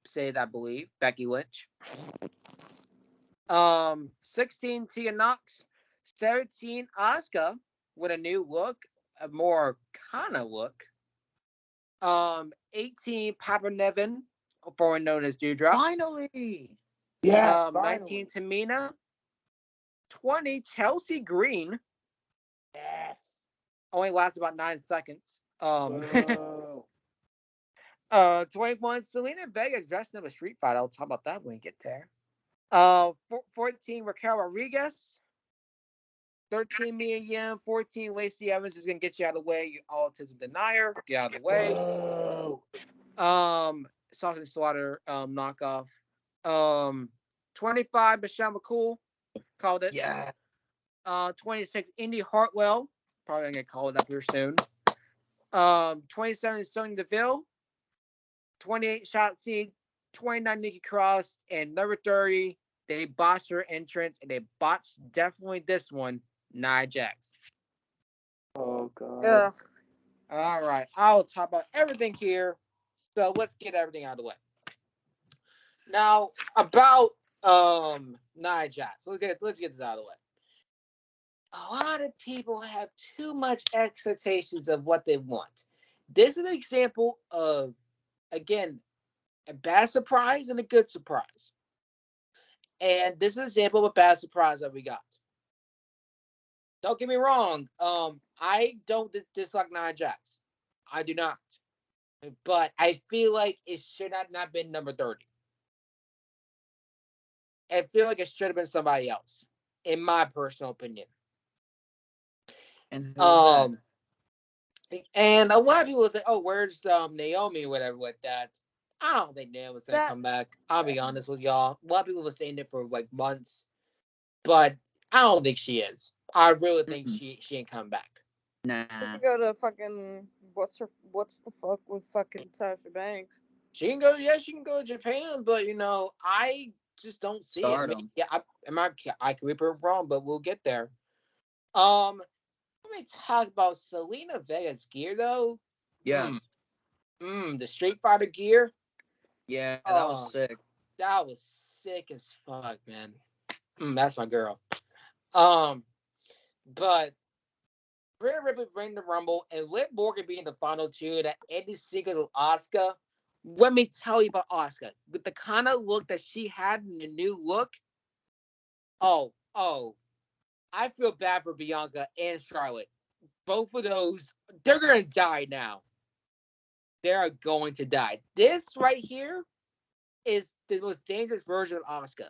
Sid, I believe, Becky Lynch. 16, Tia Knox. 17, Asuka with a new look, a more kind of look. 18, Papa Nevin, formerly known as Dewdrop. Finally. Yeah. 19, Tamina. 20, Chelsea Green. Yes. Only lasts about 9 seconds. Whoa. 21, Selena Vega dressing up a Street Fighter. I'll talk about that when we get there. 14, Raquel Rodriguez. 13, Mia Yim. 14, Lacey Evans is going to get you out of the way. You autism denier. Get out of the way. Whoa. Sausage Slaughter knockoff. 25, Michelle McCool. Called it. Yeah. 26, Indy Hartwell. Probably going to get called up here soon. 27, Sonya Deville. 28, Shotzi. 29, Nikki Cross. And number 30, they botched her entrance, and they botched definitely this one, Nia Jax. Oh, God. Ugh. All right. I'll talk about everything here. So let's get everything out of the way. Now, about Nia Jax. Let's get this out of the way. A lot of people have too much expectations of what they want. This is an example of, again, a bad surprise and a good surprise. And this is an example of a bad surprise that we got. Don't get me wrong. I don't dislike Nia Jax. I do not. But I feel like it should not been number 30. I feel like it should have been somebody else, in my personal opinion. And who's And a lot of people say, "Oh, where's Naomi?" or whatever with that. I don't think Naomi's gonna come back. I'll be honest with y'all. A lot of people were saying it for like months, but I don't think she is. I really think she ain't come back. Nah. Go to fucking what's the fuck with fucking Sasha Banks? She can go. Yeah, she can go to Japan, but I just don't see it. I mean, yeah, I could be proven wrong, but we'll get there. Let me talk about Selena Vega's gear though. Yeah. The Street Fighter gear. Yeah, that was sick. That was sick as fuck, man. That's my girl. But Rhea Ripley bring the Rumble and Liv Morgan being the final two. That ended sequence with Asuka. Let me tell you about Asuka. With the kind of look that she had in the new look. Oh, I feel bad for Bianca and Charlotte. Both of those, they're gonna die now. They are going to die. This right here is the most dangerous version of Asuka.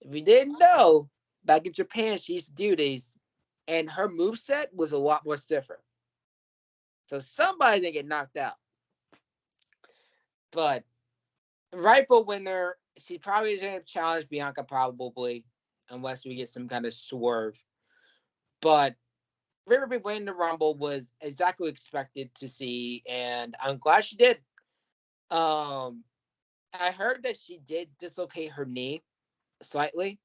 If you didn't know, back in Japan, she used to do these, and her moveset was a lot more stiffer. So somebody's gonna get knocked out. But rightful winner, she probably is gonna challenge Bianca probably, unless we get some kind of swerve. But Rhea Ripley winning the Rumble was exactly expected to see, and I'm glad she did. I heard that she did dislocate her knee slightly.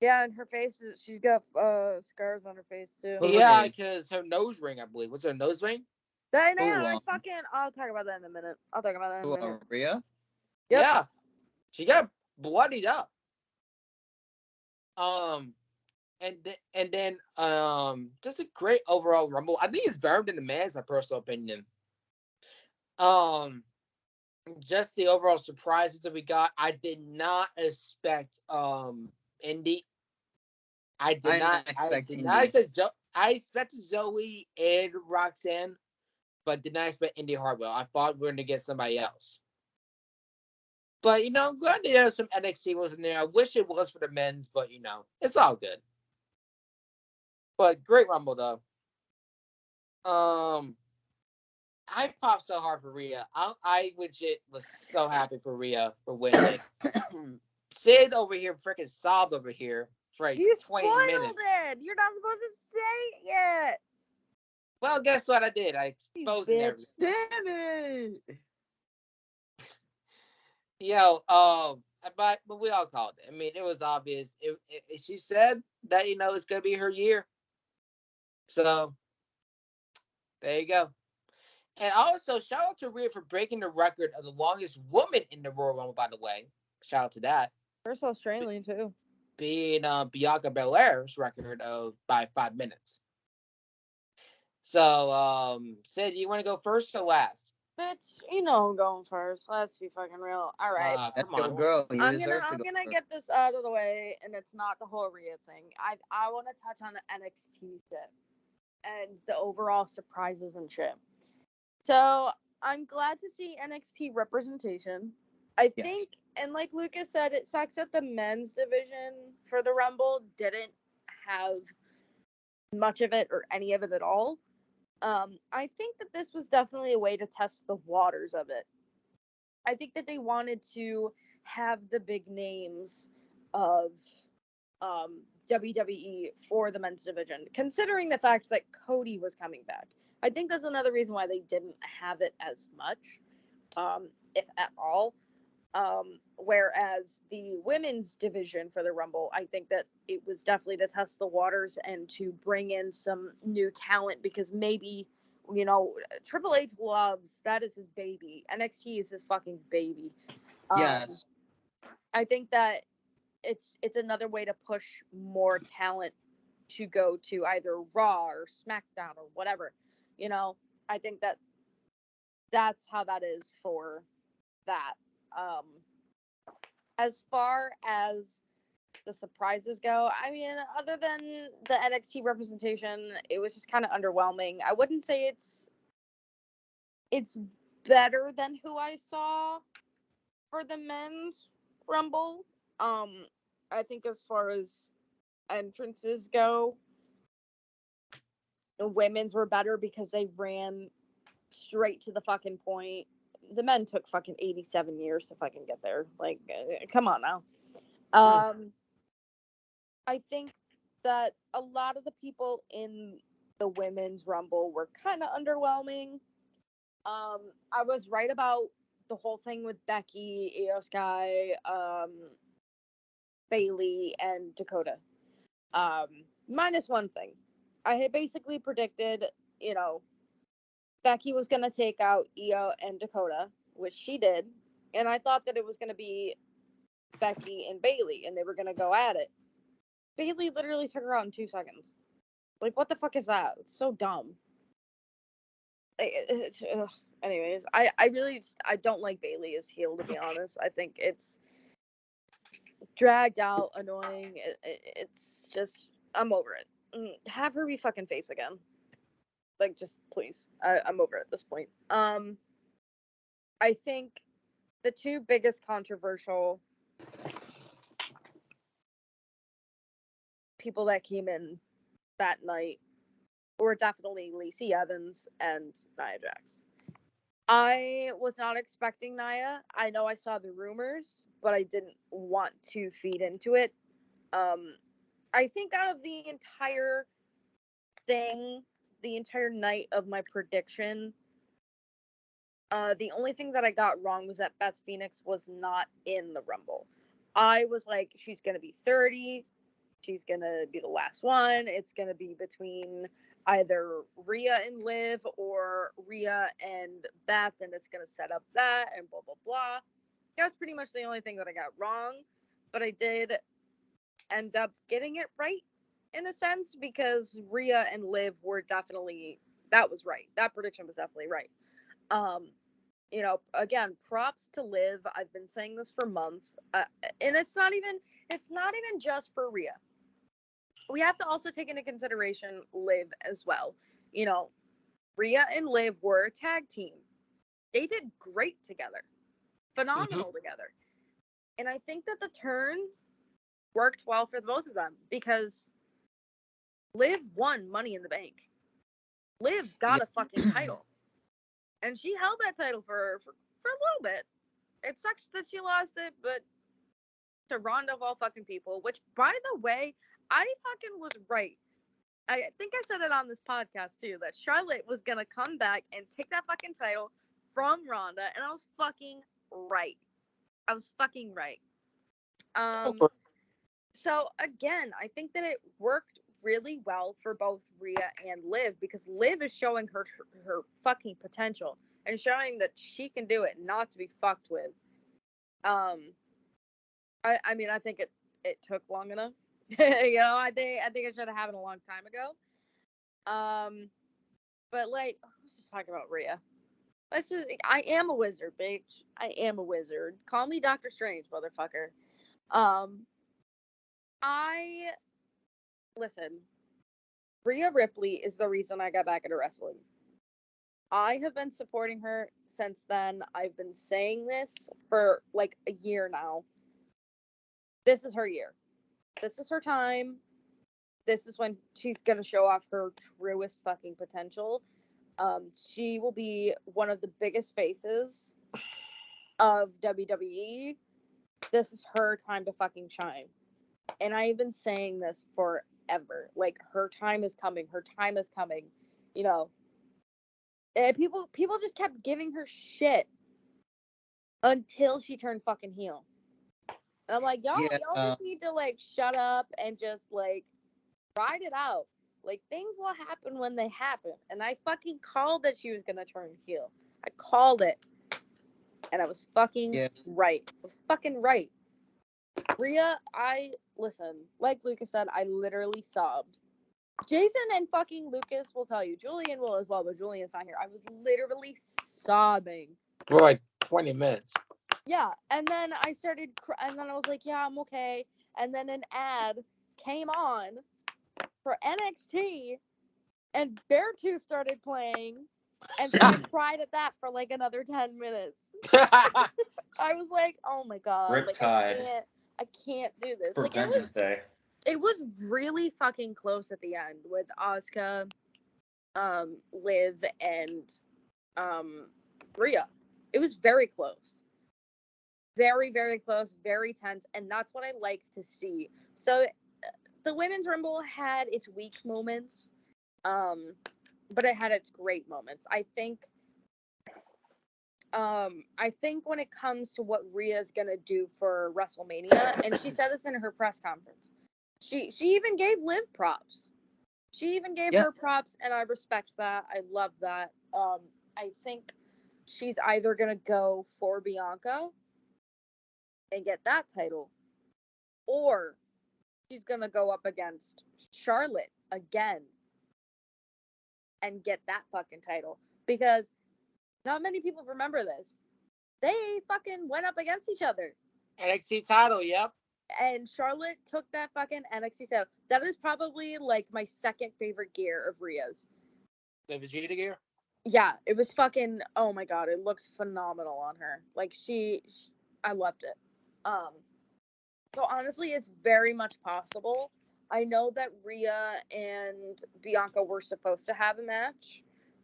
Yeah, and her face she's got scars on her face too. Yeah, because her nose ring, I believe. What's her nose ring? I'll talk about that in a minute. Rhea? Yep. Yeah. She got bloodied up. And then just a great overall Rumble. I think it's better than the man's, my personal opinion. Just the overall surprises that we got. I did not expect Indy. I did not expect Indy. I expected Zoe and Roxanne, but did not expect Indy Hartwell. I thought we were going to get somebody else. But, I'm glad that some NXT was in there. I wish it was for the men's, but, it's all good. But great Rumble, though. I popped so hard for Rhea. I legit was so happy for Rhea for winning. Sid over here freaking sobbed over here for like 20 minutes. You spoiled it. You're not supposed to say it yet. Well, guess what I did? I exposed everything. Damn it! But we all called it. I mean, it was obvious. She said that it's gonna be her year. So there you go. And also, shout out to Rhea for breaking the record of the longest woman in the Royal Rumble, by the way. Shout out to that. First Australian, too. Being Bianca Belair's record by 5 minutes. So, Sid, you want to go first or last? Bitch, you know I'm going first. Let's be fucking real. All right. Let's Come go, on. girl. You I'm deserve gonna to go I'm gonna first. get this out of the way, and it's not the whole Rhea thing. I want to touch on the NXT shit and the overall surprises and shit. So I'm glad to see NXT representation. I Yes. think, and like Lucas said, it sucks that the men's division for the Rumble didn't have much of it or any of it at all. I think that this was definitely a way to test the waters of it. I think that they wanted to have the big names of WWE for the men's division, considering the fact that Cody was coming back. I think that's another reason why they didn't have it as much, if at all. Whereas the women's division for the Rumble, I think that it was definitely to test the waters and to bring in some new talent because maybe, Triple H loves, that is his baby. NXT is his fucking baby. Yes. I think that it's another way to push more talent to go to either Raw or SmackDown or whatever. I think that that's how that is for that. As far as the surprises go, I mean, other than the NXT representation, it was just kind of underwhelming. I wouldn't say it's better than who I saw for the men's Rumble. I think as far as entrances go, the women's were better because they ran straight to the fucking point. The men took fucking 87 years to fucking get there. Like, come on now. I think that a lot of the people in the women's Rumble were kind of underwhelming. I was right about the whole thing with Becky, Io Sky, Bailey, and Dakota. Minus one thing. I had basically predicted, Becky was going to take out Io and Dakota, which she did. And I thought that it was going to be Becky and Bailey, and they were going to go at it. Bailey literally took her out in 2 seconds. Like, what the fuck is that? It's so dumb. Anyways, I really just, I don't like Bailey as heel, to be honest. I think it's dragged out, annoying. It's just, I'm over it. Have her be fucking face again. Like, just please. I'm over it at this point. I think the two biggest controversial people that came in that night were definitely Lacey Evans and Nia Jax. I was not expecting Nia. I know I saw the rumors, but I didn't want to feed into it. I think out of the entire thing, the entire night of my prediction, the only thing that I got wrong was that Beth Phoenix was not in the Rumble. I was like, she's going to be 30. She's going to be the last one. It's going to be between either Rhea and Liv or Rhea and Beth, and it's going to set up that and blah, blah, blah. That was pretty much the only thing that I got wrong, but I did end up getting it right in a sense because Rhea and Liv were definitely, that was right. That prediction was definitely right. Again, props to Liv. I've been saying this for months, and it's not even just for Rhea. We have to also take into consideration Liv as well. Rhea and Liv were a tag team. They did great together, phenomenal together, and I think that the turn worked well for both of them because Liv won Money in the Bank. Liv got a fucking title. And she held that title for a little bit. It sucks that she lost it, but to Ronda of all fucking people, which, by the way, I fucking was right. I think I said it on this podcast, too, that Charlotte was going to come back and take that fucking title from Ronda, and I was fucking right. So, again, I think that it worked really well for both Rhea and Liv because Liv is showing her fucking potential and showing that she can do it, not to be fucked with. I mean, I think it took long enough. I think it should have happened a long time ago. But let's just talk about Rhea. I am a wizard, bitch. I am a wizard. Call me Doctor Strange, motherfucker. Listen. Rhea Ripley is the reason I got back into wrestling. I have been supporting her since then. I've been saying this for like a year now. This is her year. This is her time. This is when she's gonna show off her truest fucking potential. She will be one of the biggest faces of WWE. This is her time to fucking shine. And I've been saying this forever. Like, her time is coming. Her time is coming. You know, and people just kept giving her shit until she turned fucking heel. And I'm like, y'all just need to like shut up and just like ride it out. Like, things will happen when they happen. And I fucking called that she was gonna turn heel. I called it. And I was fucking right. I was fucking right. Rhea, listen, like Lucas said, I literally sobbed. Jason and fucking Lucas will tell you. Julian will as well, but Julian's not here. I was literally sobbing. For like 20 minutes. Yeah, and then I started, and then I was like, yeah, I'm okay. And then an ad came on for NXT, and Beartooth started playing, and so I cried at that for like another 10 minutes. I was like, oh my god, like I can't do this. For like Vengeance Day. It was really fucking close at the end with Asuka, Liv, and Rhea. It was very close. Very, very close, very tense, and that's what I like to see. So the Women's Rumble had its weak moments, but it had its great moments. I think when it comes to what Rhea's gonna do for WrestleMania, and she said this in her press conference, she even gave Liv props. She even gave her props, and I respect that. I love that. I think she's either gonna go for Bianca and get that title, or she's gonna go up against Charlotte again and get that fucking title, because not many people remember this. They fucking went up against each other. NXT title, yep. And Charlotte took that fucking NXT title. That is probably like my second favorite gear of Rhea's. The Vegeta gear? Yeah, it was fucking, oh my god, it looked phenomenal on her. Like, I loved it. So honestly, it's very much possible. I know that Rhea and Bianca were supposed to have a match,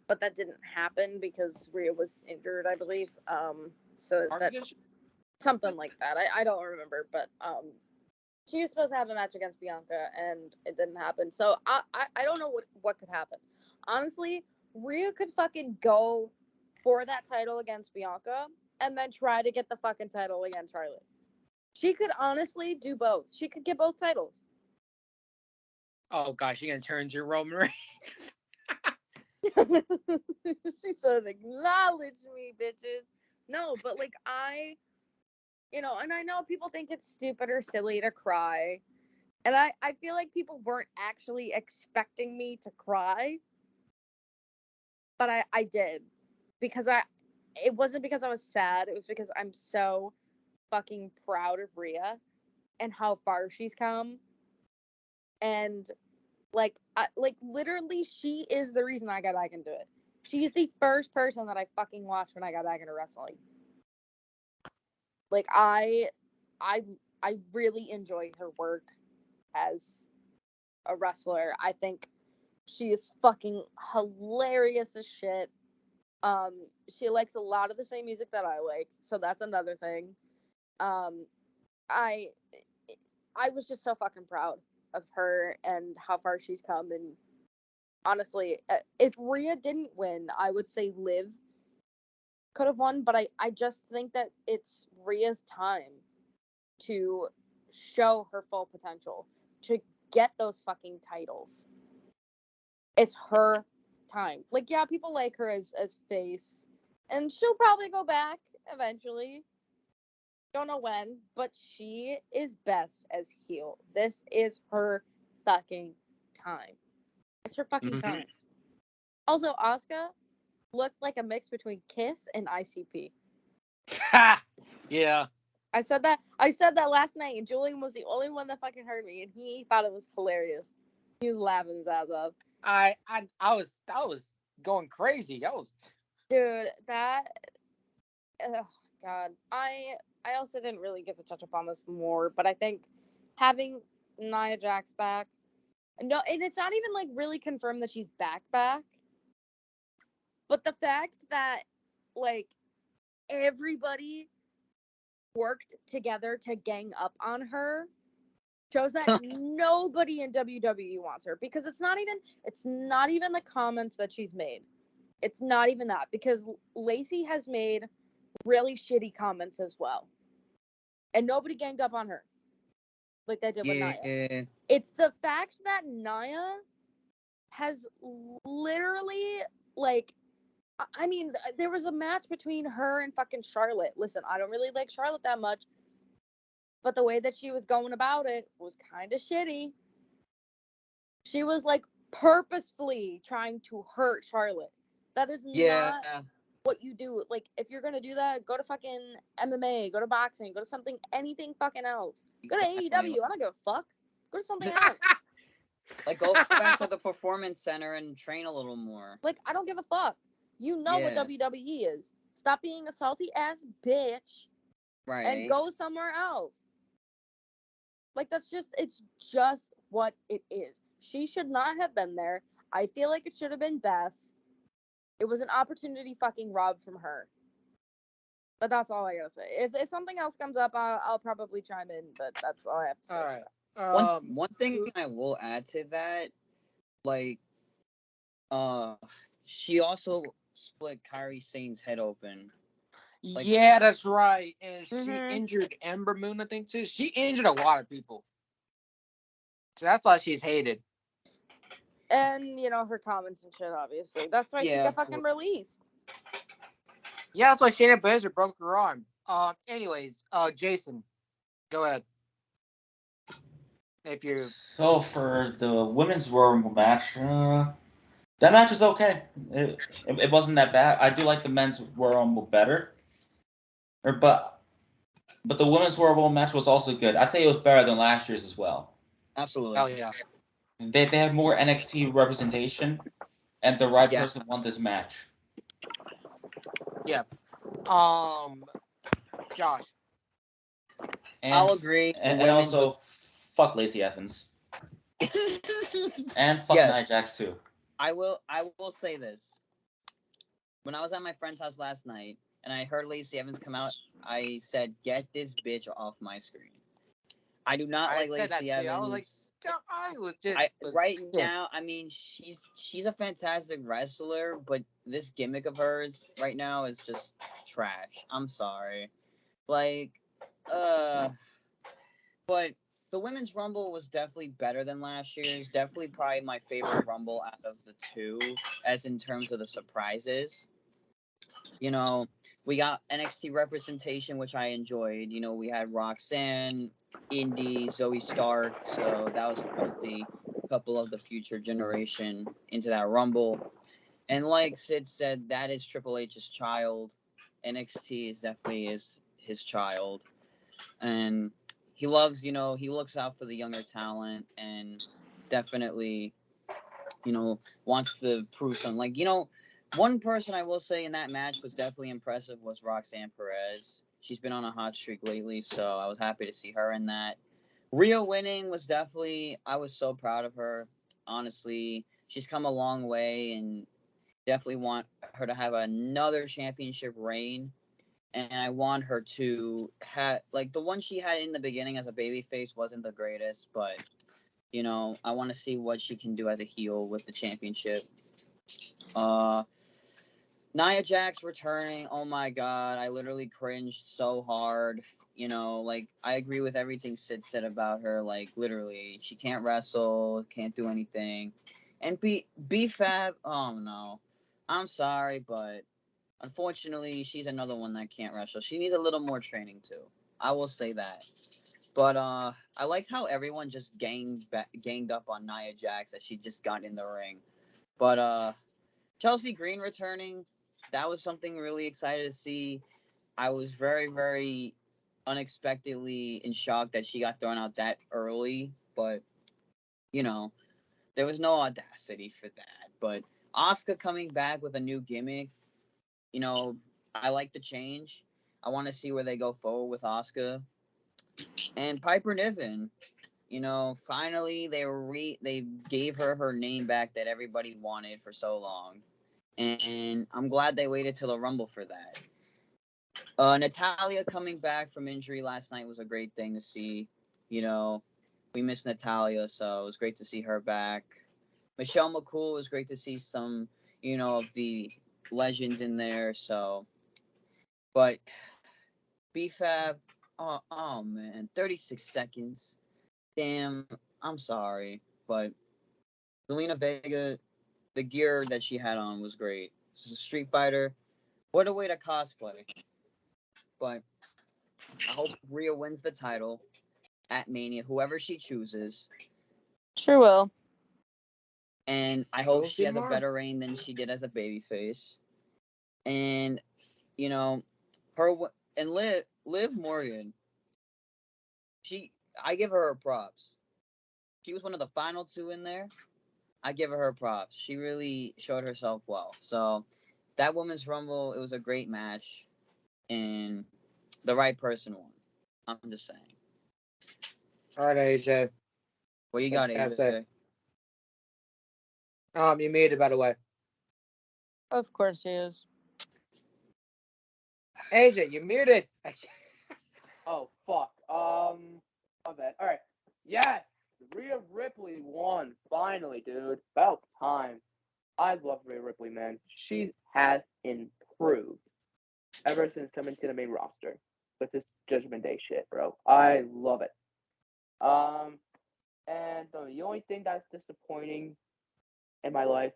but that didn't happen because Rhea was injured, I believe. So that something like that. I don't remember, but she was supposed to have a match against Bianca, and it didn't happen. So I don't know what could happen. Honestly, Rhea could fucking go for that title against Bianca, and then try to get the fucking title against Charlotte. She could honestly do both. She could get both titles. Oh gosh, you're gonna turn to Roman Reigns. She said, acknowledge me, bitches. No, but like and I know people think it's stupid or silly to cry. And I feel like people weren't actually expecting me to cry. But I did. Because it wasn't because I was sad. It was because I'm so fucking proud of Rhea and how far she's come. And literally, she is the reason I got back into it. She's the first person that I fucking watched when I got back into wrestling. Like, I really enjoy her work as a wrestler. I think she is fucking hilarious as shit. She likes a lot of the same music that I like, so that's another thing. I was just so fucking proud of her and how far she's come. And honestly, if Rhea didn't win, I would say Liv could have won, but I just think that it's Rhea's time to show her full potential, to get those fucking titles. It's her time. Like, yeah, people like her as face, and she'll probably go back eventually. Don't know when, but she is best as heel. This is her fucking time. It's her fucking time. Also, Asuka, looked like a mix between Kiss and ICP. Yeah. I said that last night, and Julian was the only one that fucking heard me, and he thought it was hilarious. He was laughing his ass off. I was going crazy. Dude, that. Oh God, I also didn't really get to touch upon this more, but I think having Nia Jax back, no, and it's not even like really confirmed that she's back, but the fact that like everybody worked together to gang up on her shows that nobody in WWE wants her, because it's not even the comments that she's made. It's not even that, because Lacey has made really shitty comments as well, and nobody ganged up on her like they did with Nia. It's the fact that Nia has literally, like, I mean, there was a match between her and fucking Charlotte. Listen, I don't really like Charlotte that much, but the way that she was going about it was kind of shitty. She was like purposefully trying to hurt Charlotte. That is not what you do. Like, if you're gonna do that, go to fucking MMA, go to boxing, go to something, anything fucking else. Go to AEW. I don't give a fuck. Go to something else. Like, go back to the performance center and train a little more. Like, I don't give a fuck. You know what WWE is. Stop being a salty ass bitch. Right. And go somewhere else. Like, it's just what it is. She should not have been there. I feel like it should have been Beth. It was an opportunity fucking robbed from her. But that's all I gotta say. If something else comes up, I'll probably chime in, but that's all I have to say. All right. One thing I will add to that, like, she also split Kairi Sane's head open. Like, yeah, that's right. And she injured Ember Moon, I think, too. She injured a lot of people. So that's why she's hated. And, you know, her comments and shit, obviously. That's why she got fucking released. Yeah, that's why Shayna Baszler broke her arm. Anyways, Jason, go ahead. So for the women's Royal Rumble match, that match was okay. It wasn't that bad. I do like the men's Royal Rumble better. But the women's Royal Rumble match was also good. I'd say it was better than last year's as well. Absolutely. Hell yeah. They had more NXT representation, and the right person won this match. Yeah. Josh. I'll agree. And also, fuck Lacey Evans. And fuck Nia Jax too. I will say this. When I was at my friend's house last night and I heard Lacey Evans come out, I said, "Get this bitch off my screen." I do not like Lacey Evans. I was just now, I mean, she's a fantastic wrestler, but this gimmick of hers right now is just trash. I'm sorry. Like, but the Women's Rumble was definitely better than last year's. Definitely probably my favorite Rumble out of the two, as in terms of the surprises. You know, we got NXT representation, which I enjoyed. You know, we had Roxanne, Indy, Zoe Stark, so that was probably a couple of the future generation into that Rumble. And like Sid said, that is Triple H's child. NXT is definitely his child. And he loves, he looks out for the younger talent and definitely, wants to prove something. Like, one person I will say in that match was definitely impressive was Roxanne Perez. She's been on a hot streak lately, so I was happy to see her in that. Rhea winning was I was so proud of her. Honestly, she's come a long way and definitely want her to have another championship reign. And I want her to have, like, the one she had in the beginning as a babyface wasn't the greatest, but, I want to see what she can do as a heel with the championship. Nia Jax returning, oh my god, I literally cringed so hard. Like, I agree with everything Sid said about her. Like, literally, she can't wrestle, can't do anything. And B-Fab, oh no. I'm sorry, but unfortunately, she's another one that can't wrestle. She needs a little more training, too. I will say that. But I liked how everyone just ganged up on Nia Jax as she just got in the ring. But Chelsea Green returning, that was something really excited to see. I was very, very unexpectedly in shock that she got thrown out that early, but you know, there was no audacity for that. But Asuka coming back with a new gimmick, you know, I like the change. I want to see where they go forward with Asuka and Piper Niven. You know, finally they gave her name back that everybody wanted for so long, and I'm glad they waited till the Rumble for that. Natalia coming back from injury last night was a great thing to see. You know, we miss Natalia, so it was great to see her back. Michelle McCool was great to see some, of the legends in there. So, but BFAB, oh man, 36 seconds. Damn, I'm sorry, but Zelina Vega, the gear that she had on was great. This is a Street Fighter. What a way to cosplay. But I hope Rhea wins the title at Mania, whoever she chooses. Sure will. And I hope she has a better reign than she did as a babyface. And, her and Liv Morgan, I give her props. She was one of the final two in there. I give her props. She really showed herself well. So that Women's Rumble, it was a great match. And the right person won. I'm just saying. All right, AJ. What you got, AJ? You muted, by the way. Of course he is. AJ, you muted. Oh, fuck. My bad. All right. Yes, Rhea Ripley won finally, dude. About time. I love Rhea Ripley, man. She has improved ever since coming to the main roster with this Judgment Day shit, bro. I love it. And the only thing that's disappointing in my life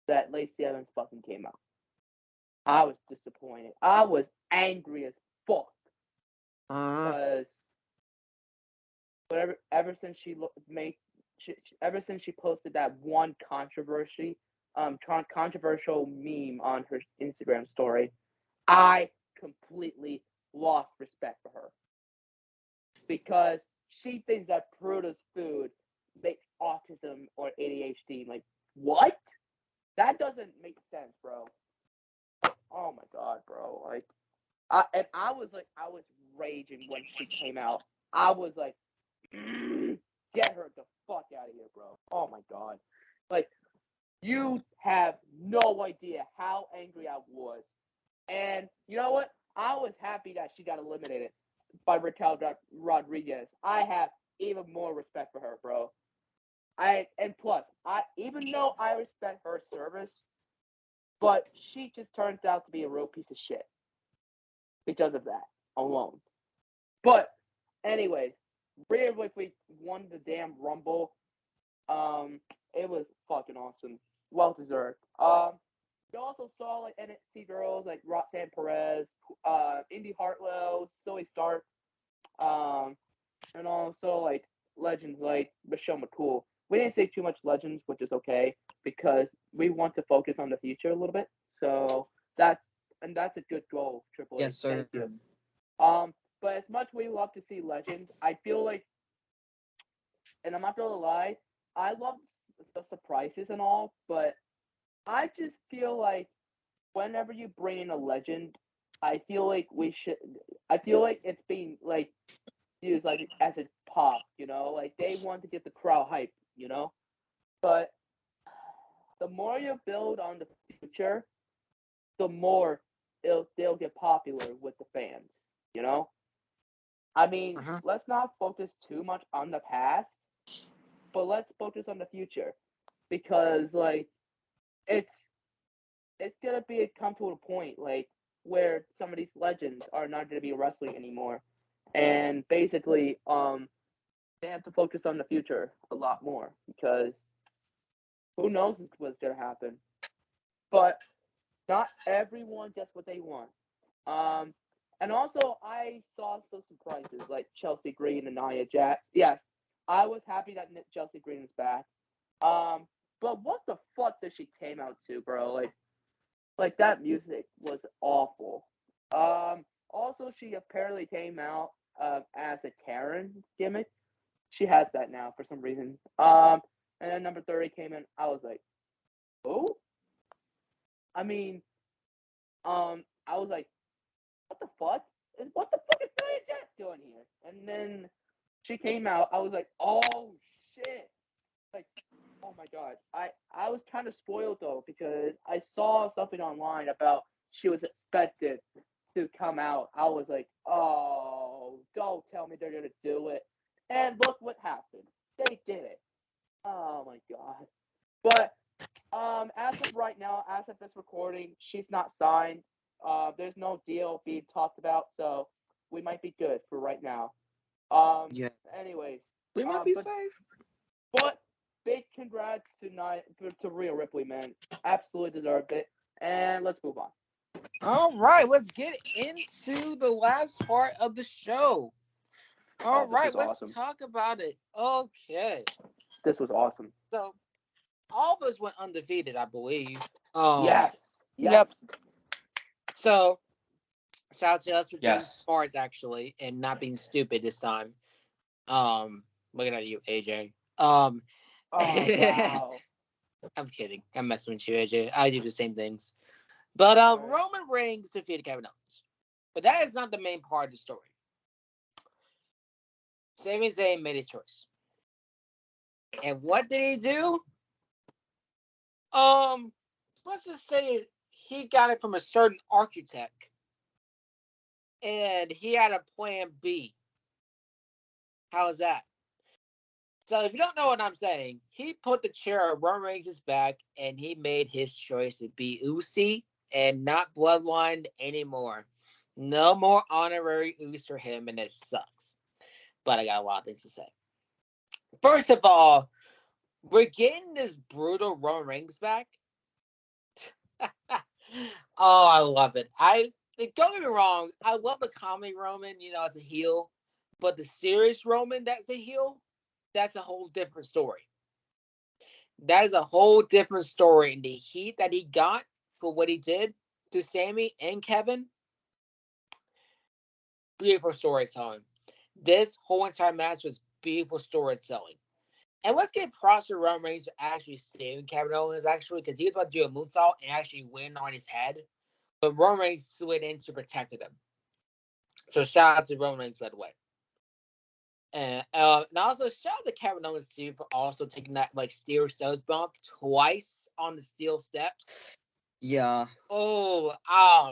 that Lacey Evans fucking came out. I was disappointed. I was angry as fuck. Because ever since she ever since she posted that one controversial meme on her Instagram story, I completely lost respect for her. Because she thinks that Brutus food makes autism or ADHD. Like, what? That doesn't make sense, bro. Oh my god, bro. Like, I was raging when she came out. I was like, get her the fuck out of here, bro. Oh my god. Like, you have no idea how angry I was. And you know what? I was happy that she got eliminated by Raquel Rodriguez. I have even more respect for her, bro. Plus, even though I respect her service, but she just turns out to be a real piece of shit because of that alone. But anyways, Rhea Ripley won the damn Rumble. It was fucking awesome, well deserved. You also saw like NXT girls like Roxanne Perez, Indy Hartwell, Zoe Stark, and also like legends like Michelle McCool. We didn't say too much legends, which is okay because we want to focus on the future a little bit. So that's a good goal, Triple H. Yes, sir. Thank you. But as much we love to see legends, I feel like, and I'm not gonna lie, I love the surprises and all, but I just feel like whenever you bring in a legend, I feel like it's being like used like as a pop, like they want to get the crowd hype, But the more you build on the future, the more they'll get popular with the fans, I mean, let's not focus too much on the past, but let's focus on the future because like it's gonna come to a point like where some of these legends are not gonna be wrestling anymore, and basically they have to focus on the future a lot more because who knows what's gonna happen. But not everyone gets what they want. And also I saw some surprises like Chelsea Green and Nia Jax. Yes, I was happy that Chelsea Green is back. But what the fuck did she came out to, bro? Like, Like, that music was awful. Also, she apparently came out as a Karen gimmick. She has that now for some reason. And then number 30 came in. I was like, oh? I mean, I was like, what the fuck? What the fuck is Nia Jax doing here? And then she came out. I was like, oh shit! Like, oh my god. I was kind of spoiled though because I saw something online about she was expected to come out. I was like, oh, don't tell me they're gonna do it. And look what happened. They did it. Oh my god. But as of right now, as of this recording, she's not signed. There's no deal being talked about, so we might be good for right now. Yeah. Anyways, We might be safe. but big congrats to Rhea Ripley, man. Absolutely deserved it. And let's move on. All right, let's get into the last part of the show. All right, let's talk about it. Okay. This was awesome. So, all of us went undefeated, I believe. Yes. Yep. So, shout out to us for being smart, actually, and not being stupid this time. Looking at you, AJ. Oh, wow. I'm kidding. I'm messing with you, AJ. I do the same things. But Roman Reigns defeated Kevin Owens. But that is not the main part of the story. Sami Zayn made his choice. And what did he do? Let's just say he got it from a certain architect. And he had a plan B. How is that? So if you don't know what I'm saying, he put the chair on Roman Reigns' back and he made his choice to be Usi and not Bloodline anymore. No more honorary Usi for him, and it sucks. But I got a lot of things to say. First of all, we're getting this brutal Roman Reigns back. Oh, I love it. Don't get me wrong, I love the comedy Roman, as a heel. But the serious Roman that's a heel, that's a whole different story. That is a whole different story. And the heat that he got for what he did to Sami and Kevin, beautiful storytelling. This whole entire match was beautiful storytelling. And let's get props to Roman Reigns for actually saving Kevin Owens, actually, because he was about to do a moonsault and actually win on his head. But Roman Reigns slid in to protect him. So shout out to Roman Reigns, by the way. And also shout out to Kevin Owens too for also taking that steel steps bump twice on the steel steps. Yeah. Oh,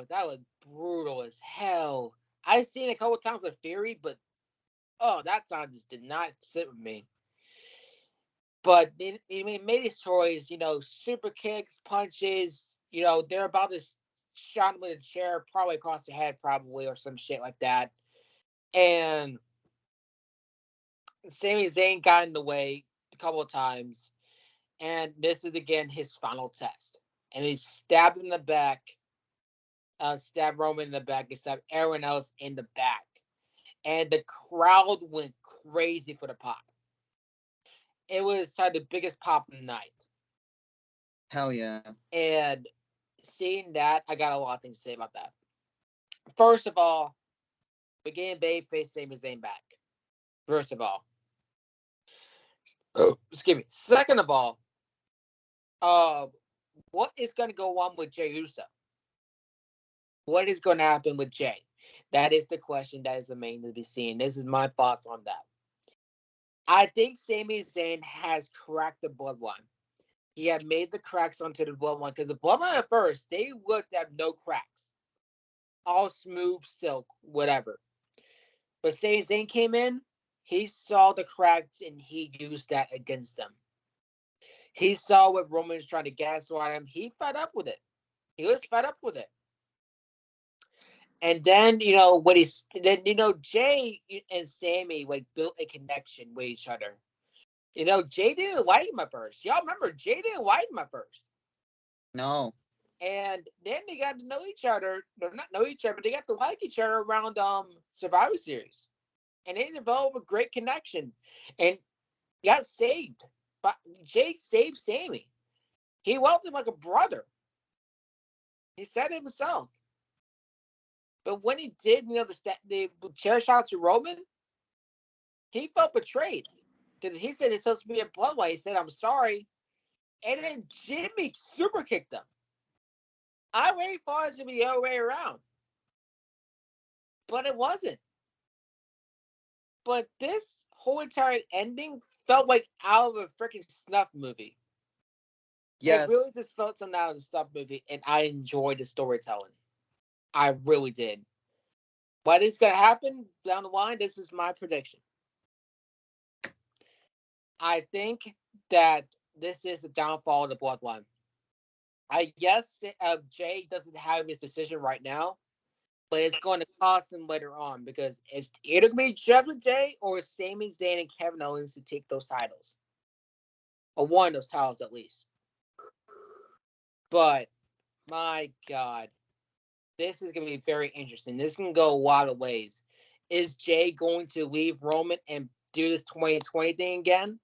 that was brutal as hell. I've seen it a couple times with Fury, but that time just did not sit with me. But he made his choice, super kicks, punches, they're about to shot him with a chair, probably across the head, probably, or some shit like that. And Sami Zayn got in the way a couple of times. And this is, again, his final test. And he stabbed him in the back, stabbed Roman in the back, and stabbed everyone else in the back. And the crowd went crazy for the pop. It was the biggest pop of the night. Hell yeah. And seeing that, I got a lot of things to say about that. First of all, we're getting babyface Sami Zayn back. First of all. Excuse me. Second of all, what is going to go on with Jey Uso? What is going to happen with Jey? That is the question that is remaining to be seen. This is my thoughts on that. I think Sami Zayn has cracked the bloodline. He had made the cracks onto the bloodline because the bloodline at first, they looked at no cracks. All smooth silk, whatever. But Sami Zayn came in, he saw the cracks and he used that against them. He saw what Roman was trying to gaslight him. He fed up with it. He was fed up with it. And then, Jey and Sami built a connection with each other. Jey didn't like him at first. Y'all remember, Jey didn't like him at first. No. And then they got to know each other. They're not know each other, but they got to like each other around Survivor Series. And they developed a great connection. And got saved. But Jey saved Sami. He welcomed him like a brother. He said it himself. But when he did, the chair shot to Roman, he felt betrayed. Because he said it's supposed to be a bloodline. He said, I'm sorry. And then Jimmy super kicked him. I really thought it was going to be the other way around. But it wasn't. But this whole entire ending felt like out of a freaking snuff movie. Yes. It really just felt something out of the snuff movie, and I enjoyed the storytelling. I really did. What is going to happen down the line, this is my prediction. I think that this is the downfall of the bloodline. I guess Jay doesn't have his decision right now, but it's going to cost him later on because it's either going to be Judgment Day or Sami Zayn and Kevin Owens to take those titles. Or one of those titles at least. But, my God, this is going to be very interesting. This can go a lot of ways. Is Jay going to leave Roman and do this 2020 thing again?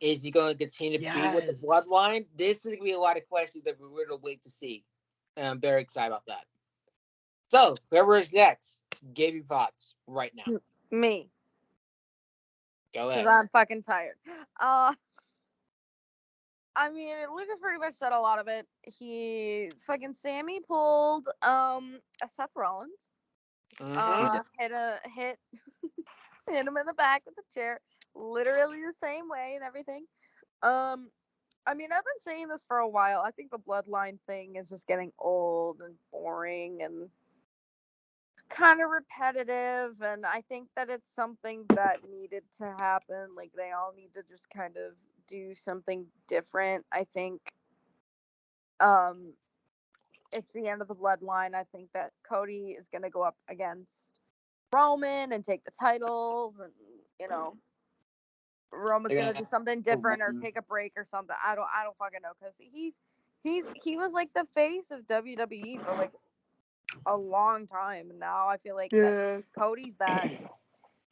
Is he going to continue to be with the bloodline? This is going to be a lot of questions that we're going to wait to see. And I'm very excited about that. So, whoever is next, give your thoughts right now. Me. Go ahead. Because I'm fucking tired. I mean, Lucas pretty much said a lot of it. Sammy pulled a Seth Rollins. Hit him in the back with a chair. Literally the same way and everything. I mean, I've been saying this for a while. I think the bloodline thing is just getting old and boring and kind of repetitive, and I think that it's something that needed to happen. Like, they all need to just kind of do something different. I think it's the end of the bloodline. I think that Cody is going to go up against Roman and take the titles, and Roman's going to do something different or take a break or something. I don't fucking know, because he was like the face of WWE for like a long time. And now I feel like that Cody's back,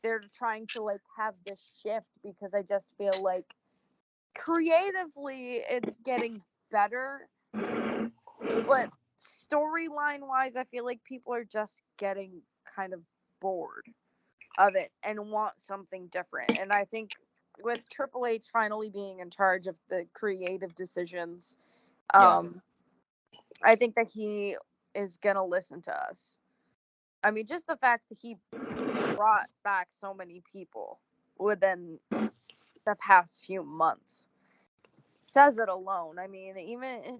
they're trying to like have this shift, because I just feel like creatively it's getting better, but storyline wise I feel like people are just getting kind of bored of it and want something different. And I think with Triple H finally being in charge of the creative decisions, I think that he is gonna listen to us. I mean, just the fact that he brought back so many people within the past few months says it alone. I mean, even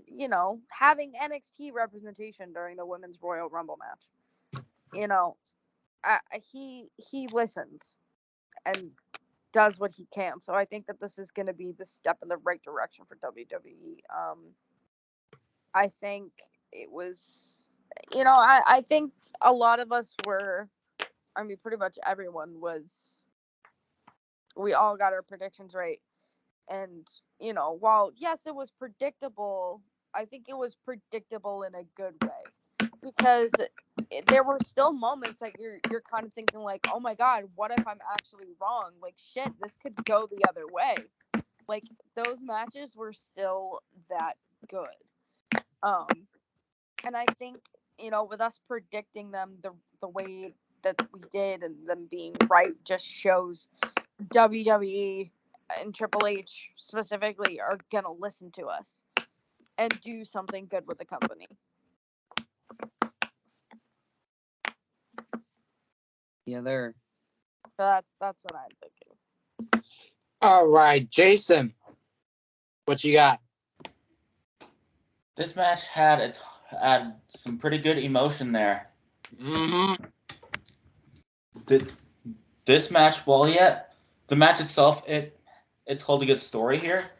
having NXT representation during the Women's Royal Rumble match, he listens and does what he can. So I think that this is going to be the step in the right direction for WWE. I think it was, I think a lot of us were, I mean, pretty much everyone was, we all got our predictions right. And, while, yes, it was predictable, I think it was predictable in a good way. Because there were still moments that you're kind of thinking like, oh my God, what if I'm actually wrong? Like, shit, this could go the other way. Like, those matches were still that good. And I think, with us predicting them the way that we did and them being right just shows WWE and Triple H specifically are going to listen to us and do something good with the company. Yeah, there. So that's what I'm thinking. All right, Jason, what you got? This match had some pretty good emotion there. Mm-hmm. This match, the match itself, it told a good story here,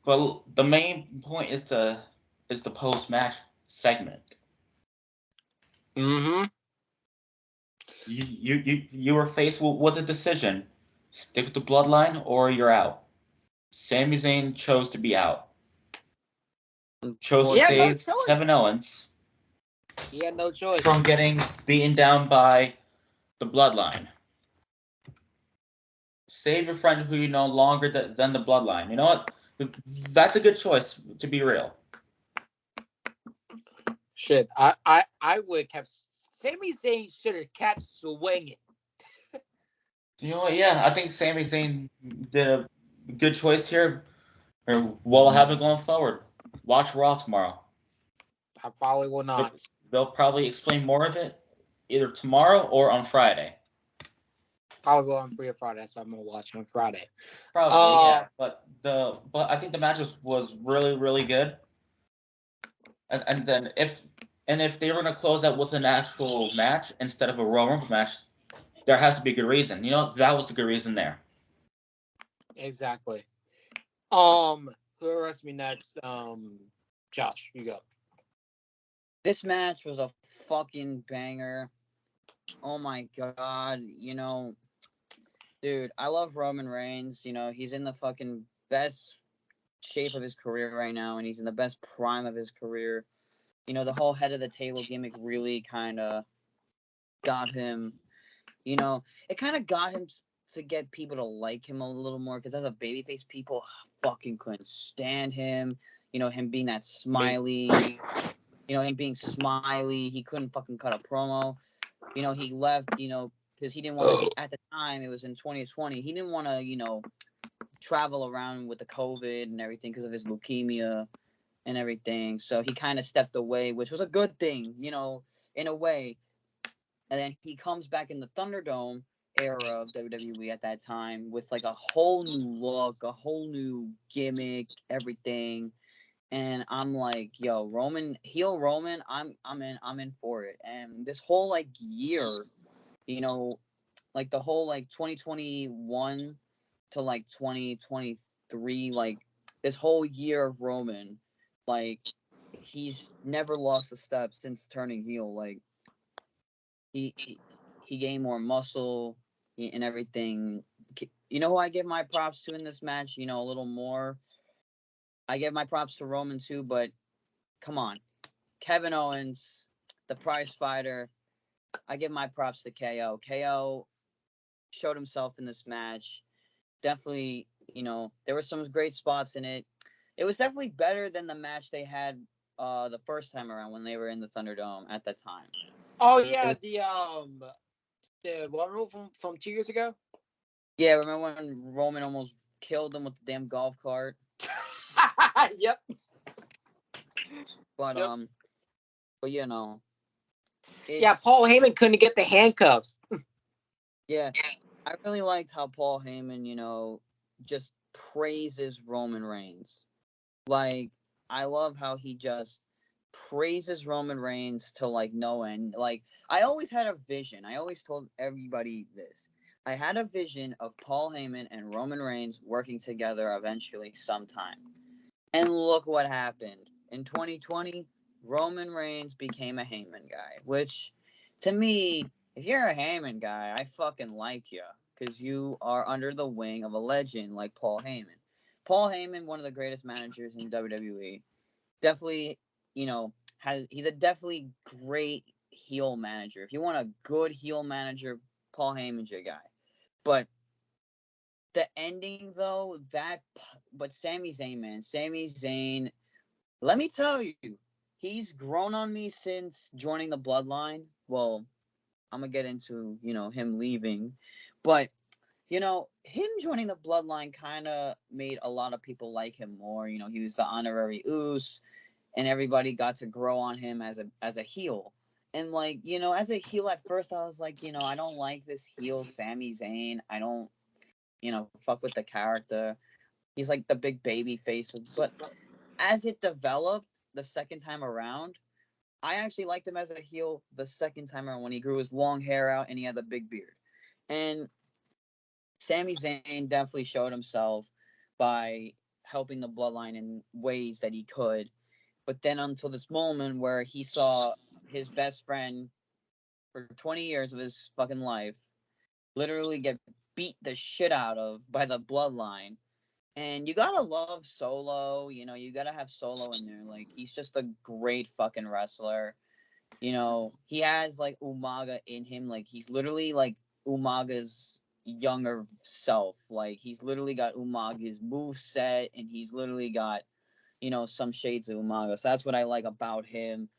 but the main point is the post-match segment. Mm-hmm. You were faced with a decision: stick with the bloodline or you're out. Sami Zayn chose to be out. Chose to save Kevin Owens. He had no choice from getting beaten down by the bloodline. Save your friend who you know longer than the bloodline. You know what? That's a good choice, to be real. Shit, I would have kept. Sami Zayn should have kept swinging. You know what? Yeah, I think Sami Zayn did a good choice here. Or we'll have it going forward. Watch Raw tomorrow. I probably will not. They'll probably explain more of it either tomorrow or on Friday. Probably on Free or Friday, so I'm gonna watch on Friday. Probably, yeah. But I think the match was really, really good. And then if they were gonna close out with an actual match instead of a Royal Rumble match, there has to be a good reason. You know, that was the good reason there. Exactly. Who arrests me next? Josh, you go. This match was a fucking banger. Oh my god, dude, I love Roman Reigns. He's in the fucking best shape of his career right now, and he's in the best prime of his career. The whole head of the table gimmick really kind of got him. It kind of got him to get people to like him a little more, because as a babyface, people fucking couldn't stand him. Him being that smiley. Him being smiley. He couldn't fucking cut a promo. He left. Because he didn't want to. At the time, it was in 2020. He didn't want to. Travel around with the COVID and everything because of his leukemia and everything. So he kind of stepped away, which was a good thing, in a way. And then he comes back in the Thunderdome era of WWE at that time with like a whole new look, a whole new gimmick, everything. And I'm like, yo, heel Roman, I'm in for it. And this whole like year, like the whole like 2021 to like 2023, like this whole year of Roman, like he's never lost a step since turning heel. Like he gained more muscle and everything. Who I give my props to in this match? A little more. I give my props to Roman too, but come on, Kevin Owens, the prize fighter. I give my props to KO. KO showed himself in this match. Definitely, there were some great spots in it. It was definitely better than the match they had the first time around when they were in the Thunderdome at that time. Oh yeah, the one from 2 years ago. Yeah, remember when Roman almost killed him with the damn golf cart? Yep. But yep. But yeah, Paul Heyman couldn't get the handcuffs. Yeah, I really liked how Paul Heyman, just praises Roman Reigns. Like, I love how he just praises Roman Reigns to like no end. Like, I always had a vision. I always told everybody this. I had a vision of Paul Heyman and Roman Reigns working together eventually sometime. And look what happened. In 2020, Roman Reigns became a Heyman guy, which to me, if you're a Heyman guy, I fucking like you, because you are under the wing of a legend like Paul Heyman. Paul Heyman, one of the greatest managers in WWE, definitely, he's a definitely great heel manager. If you want a good heel manager, Paul Heyman's your guy. But the ending, though, but Sami Zayn, man, Sami Zayn, let me tell you, he's grown on me since joining the Bloodline. Well, I'm gonna get into, him leaving, but him joining the Bloodline kind of made a lot of people like him more. He was the honorary Uce, and everybody got to grow on him as a heel. And like, as a heel at first, I was like, I don't like this heel Sami Zayn. I don't, fuck with the character. He's like the big baby face. But as it developed the second time around, I actually liked him as a heel the second time around when he grew his long hair out and he had the big beard. And Sami Zayn definitely showed himself by helping the Bloodline in ways that he could. But then until this moment where he saw his best friend for 20 years of his fucking life literally get beat the shit out of by the Bloodline. And you gotta love Solo, you gotta have Solo in there. Like, he's just a great fucking wrestler. He has like Umaga in him. Like, he's literally like Umaga's younger self. Like, he's literally got Umaga's moveset, and he's literally got, some shades of Umaga. So that's what I like about him.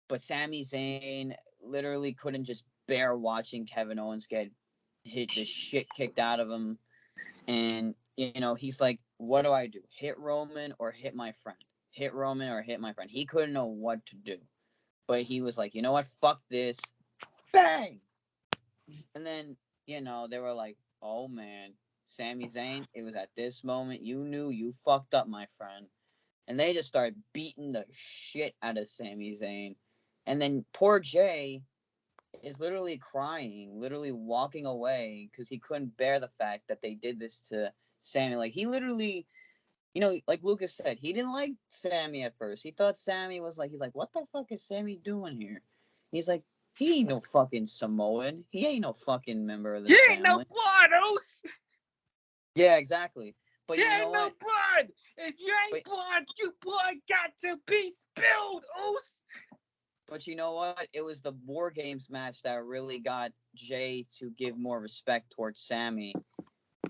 But Sami Zayn literally couldn't just bear watching Kevin Owens get hit the shit kicked out of him. And, he's like, what do I do? Hit Roman or hit my friend? Hit Roman or hit my friend? He couldn't know what to do. But he was like, you know what? Fuck this. Bang! And then, they were like, oh, man. Sami Zayn, it was at this moment you knew you fucked up, my friend. And they just started beating the shit out of Sami Zayn. And then poor Jay is literally crying, literally walking away because he couldn't bear the fact that they did this to Sami. Like, he literally, like Lucas said, he didn't like Sami at first. He thought Sami was like, he's like, what the fuck is Sami doing here? He's like, he ain't no fucking Samoan. He ain't no fucking member of the family. He ain't no blood, Oos. Yeah, exactly. But He you know ain't no what? blood. If you ain't blood, you blood got to be spilled, Oos. But you know what? It was the War Games match that really got Jay to give more respect towards Sami.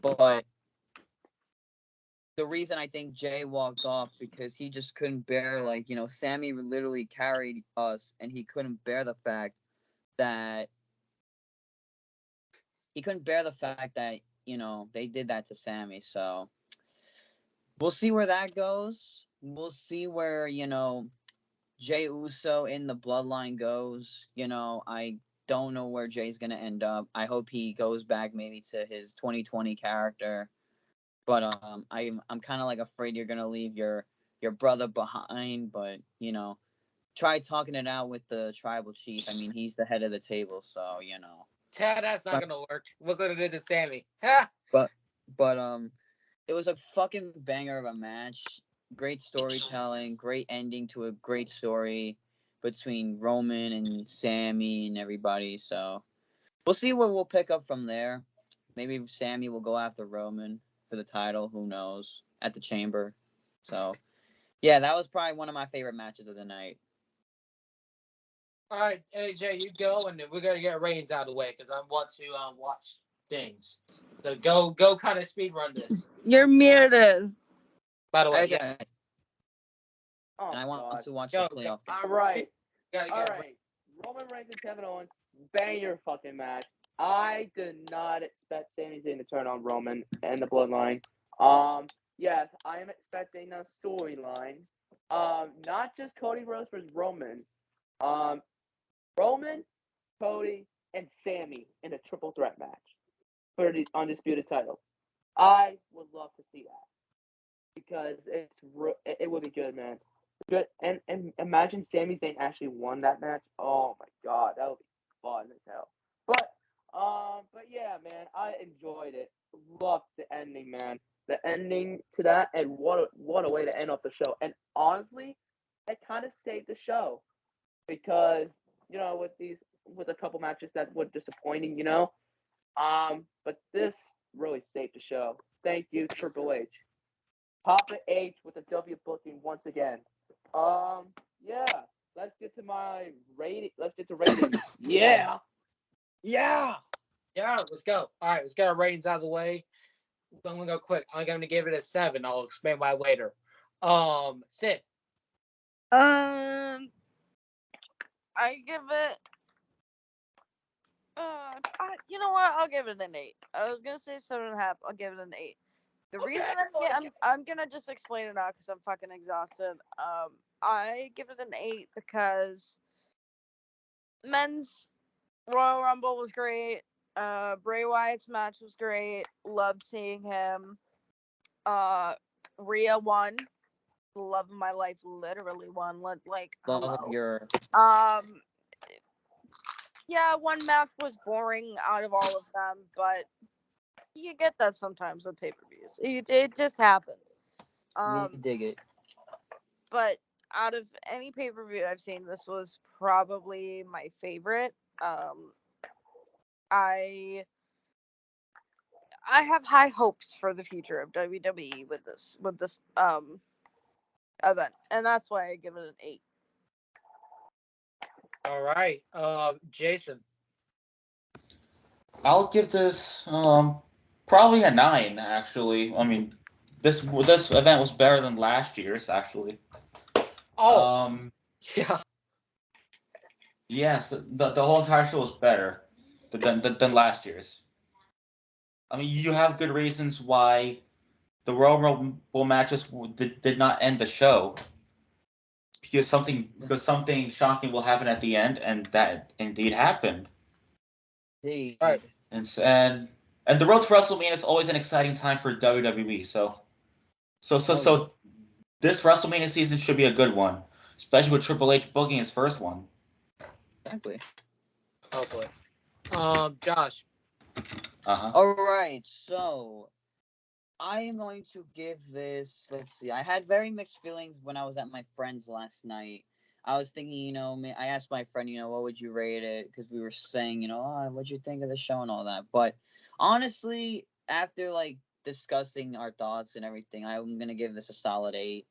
But the reason I think Jay walked off because he just couldn't bear, Sami literally carried us, and he couldn't bear the fact that they did that to Sami. So we'll see where that goes. We'll see where, Jay Uso in the bloodline goes. I don't know where Jay's going to end up. I hope he goes back maybe to his 2020 character. But I'm kind of like afraid you're going to leave your brother behind. But, try talking it out with the tribal chief. I mean, he's the head of the table. So, That's not going to work. Look what it did to Sami. Ha! But it was a fucking banger of a match. Great storytelling, great ending to a great story between Roman and Sami and everybody. So we'll see what we'll pick up from there. Maybe Sami will go after Roman for the title. Who knows? At the Chamber. So yeah, that was probably one of my favorite matches of the night. All right, AJ, you go, and then we're gonna get ratings out of the way because I want to watch things. So go, kind of speed run this. You're muted. By the way, Okay. yeah. Oh, And I want God. to watch Go, the playoff. All right. Gotta All get right. Roman Reigns and Kevin Owens, banger fucking match. I did not expect Sami Zayn to turn on Roman and the Bloodline. Yes, I am expecting a storyline. Not just Cody Rhodes versus Roman. Roman, Cody, and Sami in a triple threat match for the undisputed title. I would love to see that because it would be good, man. Good, and imagine Sami Zayn actually won that match. Oh my God, that would be fun as hell. But yeah, man, I enjoyed it. Loved the ending, man. The ending to that, and what a way to end off the show. And honestly, it kind of saved the show because with a couple matches that were disappointing, but this really saved the show. Thank you, Triple H. Papa H with the W booking once again. Yeah. Let's get to my rating. Let's get to ratings. Yeah. let's go. All right, let's get our ratings out of the way. I'm gonna go quick. I'm gonna give it a 7. I'll explain why later. Sid. I give it. You know what? I'll give it an 8. I was gonna say 7.5. I'll give it an 8. The reason I'm gonna just explain it now because I'm fucking exhausted. I give it an 8 because men's Royal Rumble was great. Bray Wyatt's match was great. Loved seeing him. Rhea won. The love of my life literally won. Like Love hello. of your Yeah, one match was boring out of all of them, but you get that sometimes with pay-per-views. It just happens. we dig it. But out of any pay-per-view I've seen, this was probably my favorite. I have high hopes for the future of WWE with this event, and that's why I give it an 8. All right. Jason. I'll give this probably a 9. Actually, I mean, this event was better than last year's. Actually. Oh. Yeah. Yes, the whole entire show was better than last year's. I mean, you have good reasons why the Royal Rumble matches did not end the show because something shocking will happen at the end, and that indeed happened. Indeed. Right. And the road to WrestleMania is always an exciting time for WWE. So this WrestleMania season should be a good one, especially with Triple H booking his first one. Exactly. Hopefully. Josh. All right, so I am going to give this. Let's see. I had very mixed feelings when I was at my friend's last night. I was thinking, I asked my friend, what would you rate it? Because we were saying, what'd you think of the show and all that. But honestly, after like discussing our thoughts and everything, I'm gonna give this a solid 8.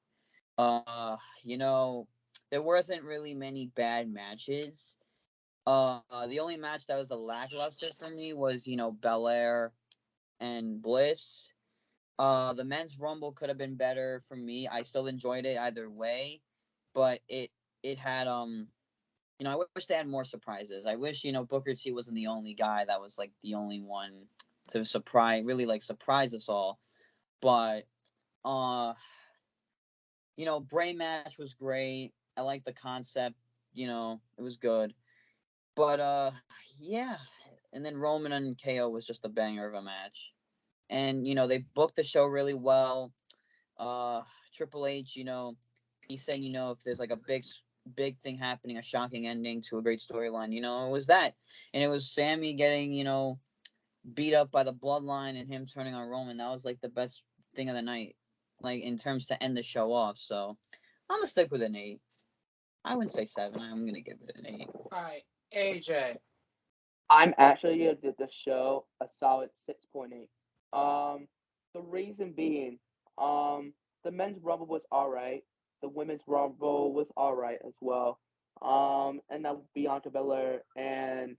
There wasn't really many bad matches. The only match that was the lackluster for me was, Belair and Bliss. The men's rumble could have been better for me. I still enjoyed it either way, but it had I wish they had more surprises. I wish Booker T wasn't the only guy that was like the only one to surprise us all. But Bray match was great. I like the concept. It was good. But yeah, and then Roman and KO was just a banger of a match. And they booked the show really well. Triple H, he said, if there's like a big thing happening, a shocking ending to a great storyline, it was that. And it was Sammy getting, beat up by the bloodline and him turning on Roman. That was like the best thing of the night, like in terms to end the show off. So I'm gonna stick with an 8. I wouldn't say 7. I'm gonna give it an 8. All right, AJ. I'm actually gonna give the show a solid 6.8. The reason being, the men's rumble was alright. The women's rumble was alright as well. And that Bianca Belair and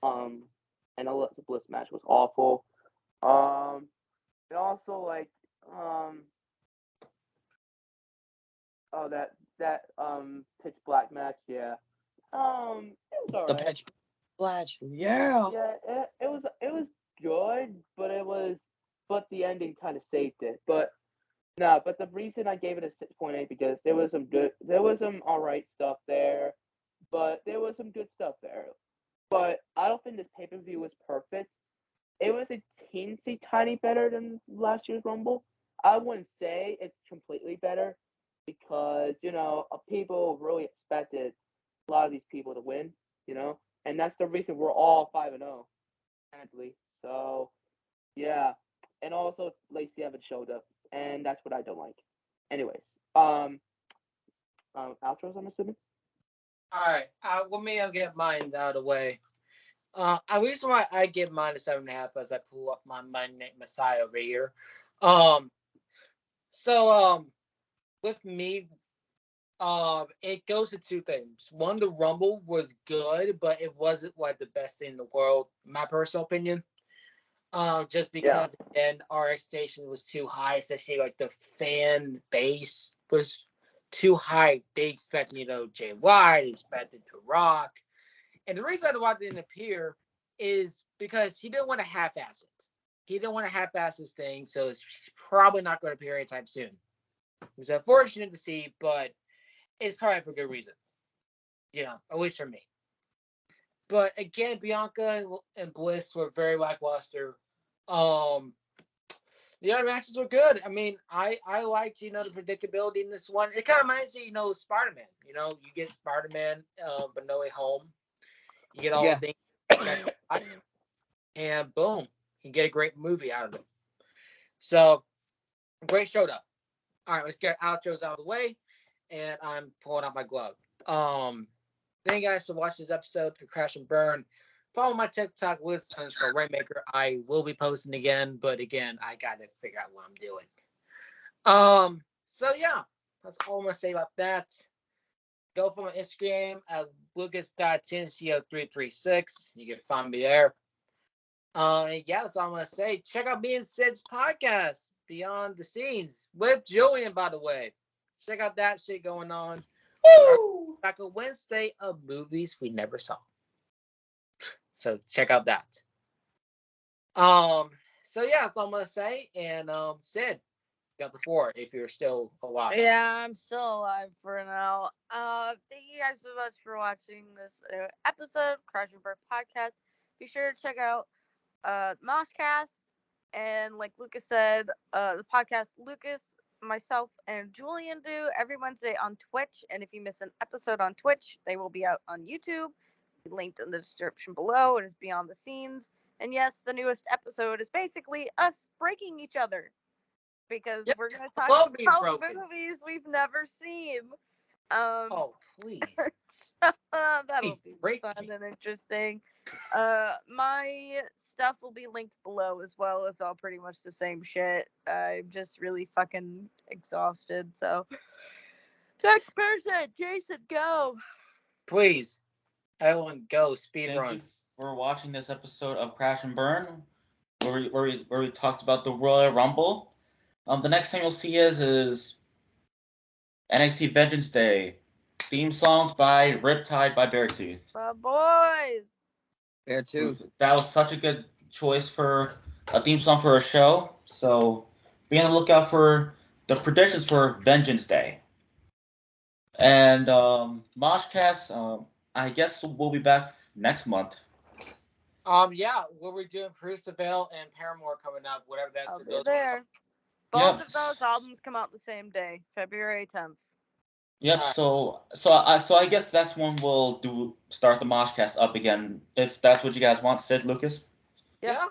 Alexa Bliss match was awful. And also like that pitch black match, yeah. It was alright. The pitch black, yeah. Yeah, it was good, but the ending kind of saved it. But no, but the reason I gave it a 6.8 because there was some alright stuff there, but there was some good stuff there. But I don't think this pay-per-view was perfect. It was a teensy tiny better than last year's Rumble. I wouldn't say it's completely better because people really expected a lot of these people to win, and that's the reason we're all 5-0, technically. So yeah, and also Lacey Evans showed up, and that's what I don't like. Anyways, outros, I'm assuming. All right. Let me get mine out of the way. The reason why I give mine a 7.5 as I pull up my Monday Messiah over here. With me, it goes to two things. One, the Rumble was good, but it wasn't like the best thing in the world, my personal opinion. Just because again, our expectation was too high, especially like the fan base was too high. They expected, Jay White, they expected The Rock. And the reason The Rock didn't appear is because he didn't want to half-ass it. He didn't want to half-ass his thing, so it's probably not going to appear anytime soon. It was unfortunate to see, but it's probably for good reason. At least for me. But again, Bianca and Bliss were very lackluster. The other matches were good. I mean, I liked, the predictability in this one. It kind of reminds me, Spider-Man. You get Spider-Man, but No Way Home. You get all the things, and boom, you get a great movie out of it. So, great show, though. All right, let's get outros out of the way, and I'm pulling out my glove. Thank you guys for watching this episode of Crash and Burn. Follow my TikTok with _Rainmaker. I will be posting again, but again, I gotta figure out what I'm doing. So yeah, that's all I'm gonna say about that. Go for my Instagram at lucas.tencio336. You can find me there. Yeah, that's all I'm gonna say. Check out me and Sid's podcast, Beyond the Scenes, with Julian, by the way. Check out that shit going on. Woo! Back on Wednesday of movies we never saw. So check out that. So yeah, that's all I'm gonna say. And Sid, you got the floor if you're still alive. Yeah, I'm still alive for now. Thank you guys so much for watching this episode of Crash and Burn Podcast. Be sure to check out Moshcast, and like Lucas said, the podcast Lucas, myself, and Julian do every Wednesday on Twitch. And if you miss an episode on Twitch, they will be out on YouTube. Linked in the description below. It is Beyond the Scenes. And yes, the newest episode is basically us breaking each other, because we're going to talk about movies we've never seen. Oh, please. That'll be fun and interesting. My stuff will be linked below as well. It's all pretty much the same shit. I'm just really fucking exhausted. So, next person, Jason, go. Please, everyone, go speed Thank run. you for watching this episode of Crash and Burn, where we talked about the Royal Rumble. The next thing you'll see is NXT Vengeance Day. Theme songs by Riptide by Beartooth. My boys. Beartooth. That was such a good choice for a theme song for a show. So be on the lookout for the predictions for Vengeance Day. And Moshcast, I guess we'll be back next month. Yeah, we're doing Crucible and Paramore coming up, whatever that's. I'll be there. Both of those albums come out the same day, February 10th. Yep. So I guess that's when we'll start the Moshcast up again, if that's what you guys want, Sid, Lucas. Yeah.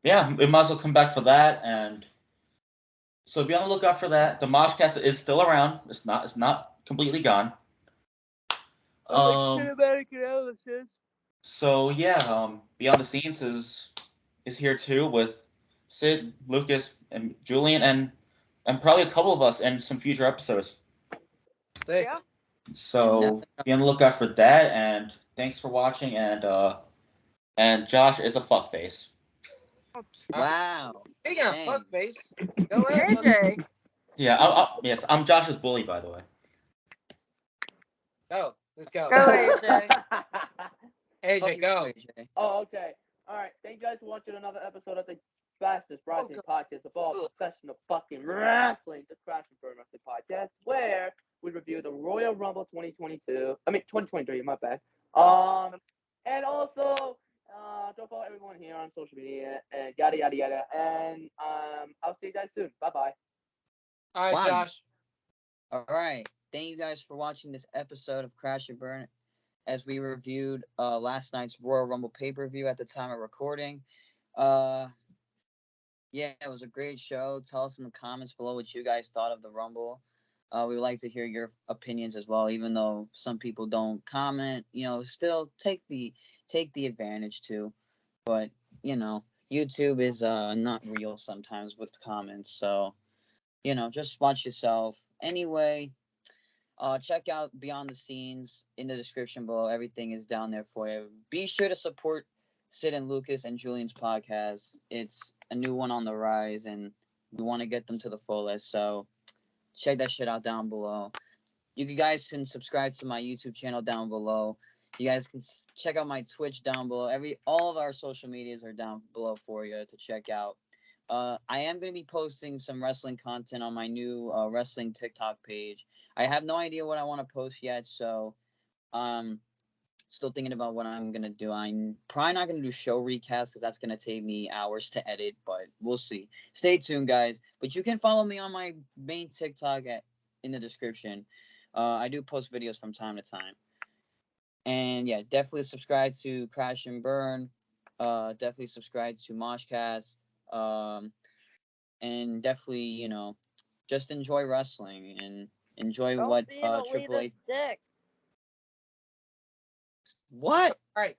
Yeah, we might as well come back for that, and so be on the lookout for that. The Moshcast is still around. It's not completely gone. Cinematic analysis. So yeah, Beyond the Scenes is here too with Sid, Lucas, and Julian, and probably a couple of us in some future episodes. Yeah. So be on the lookout for that, and thanks for watching. And Josh is a fuckface. Wow. Speaking of fuckface, go ahead. AJ. Yeah, yes, I'm Josh's bully, by the way. Go, let's go. Go AJ. AJ, go. AJ. Oh, okay. All right. Thank you guys for watching another episode of the fastest broadcast podcast of all professional fucking wrestling, the Crash and Burn Wrestling Podcast, where we review the Royal Rumble 2023, my bad. And also, don't follow everyone here on social media and yada yada yada. And I'll see you guys soon. Bye bye. All right, Josh. All right. Thank you guys for watching this episode of Crash and Burn, as we reviewed last night's Royal Rumble pay-per-view at the time of recording. Yeah, it was a great show. Tell us in the comments below what you guys thought of the Rumble. We would like to hear your opinions as well, even though some people don't comment. Still take the advantage too. But YouTube is not real sometimes with comments. So just watch yourself. Anyway, check out Beyond the Scenes in the description below. Everything is down there for you. Be sure to support Sid and Lucas and Julian's podcast. It's a new one on the rise, and we want to get them to the fullest. So check that shit out down below. You guys can subscribe to my YouTube channel down below. You guys can check out my Twitch down below. All of our social medias are down below for you to check out. I am going to be posting some wrestling content on my new wrestling TikTok page. I have no idea what I want to post yet, so still thinking about what I'm going to do. I'm probably not going to do show recasts because that's going to take me hours to edit, but we'll see. Stay tuned, guys. But you can follow me on my main TikTok in the description. I do post videos from time to time. And yeah, definitely subscribe to Crash and Burn. Definitely subscribe to Moshcast. And definitely, just enjoy wrestling and enjoy what Triple H. Dick. What? Right.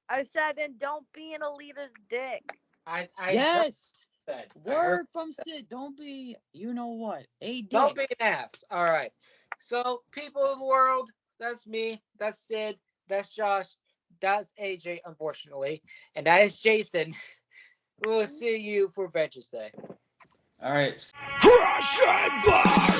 I said, and don't be an elitist dick. I yes. Said. Word from Sid. Don't be, you know what? A dick. Don't be an ass. All right. So, people in the world, that's me. That's Sid. That's Josh. That's AJ, unfortunately. And that is Jason. We'll see you for Vengeance Day. All right. Crash and burn!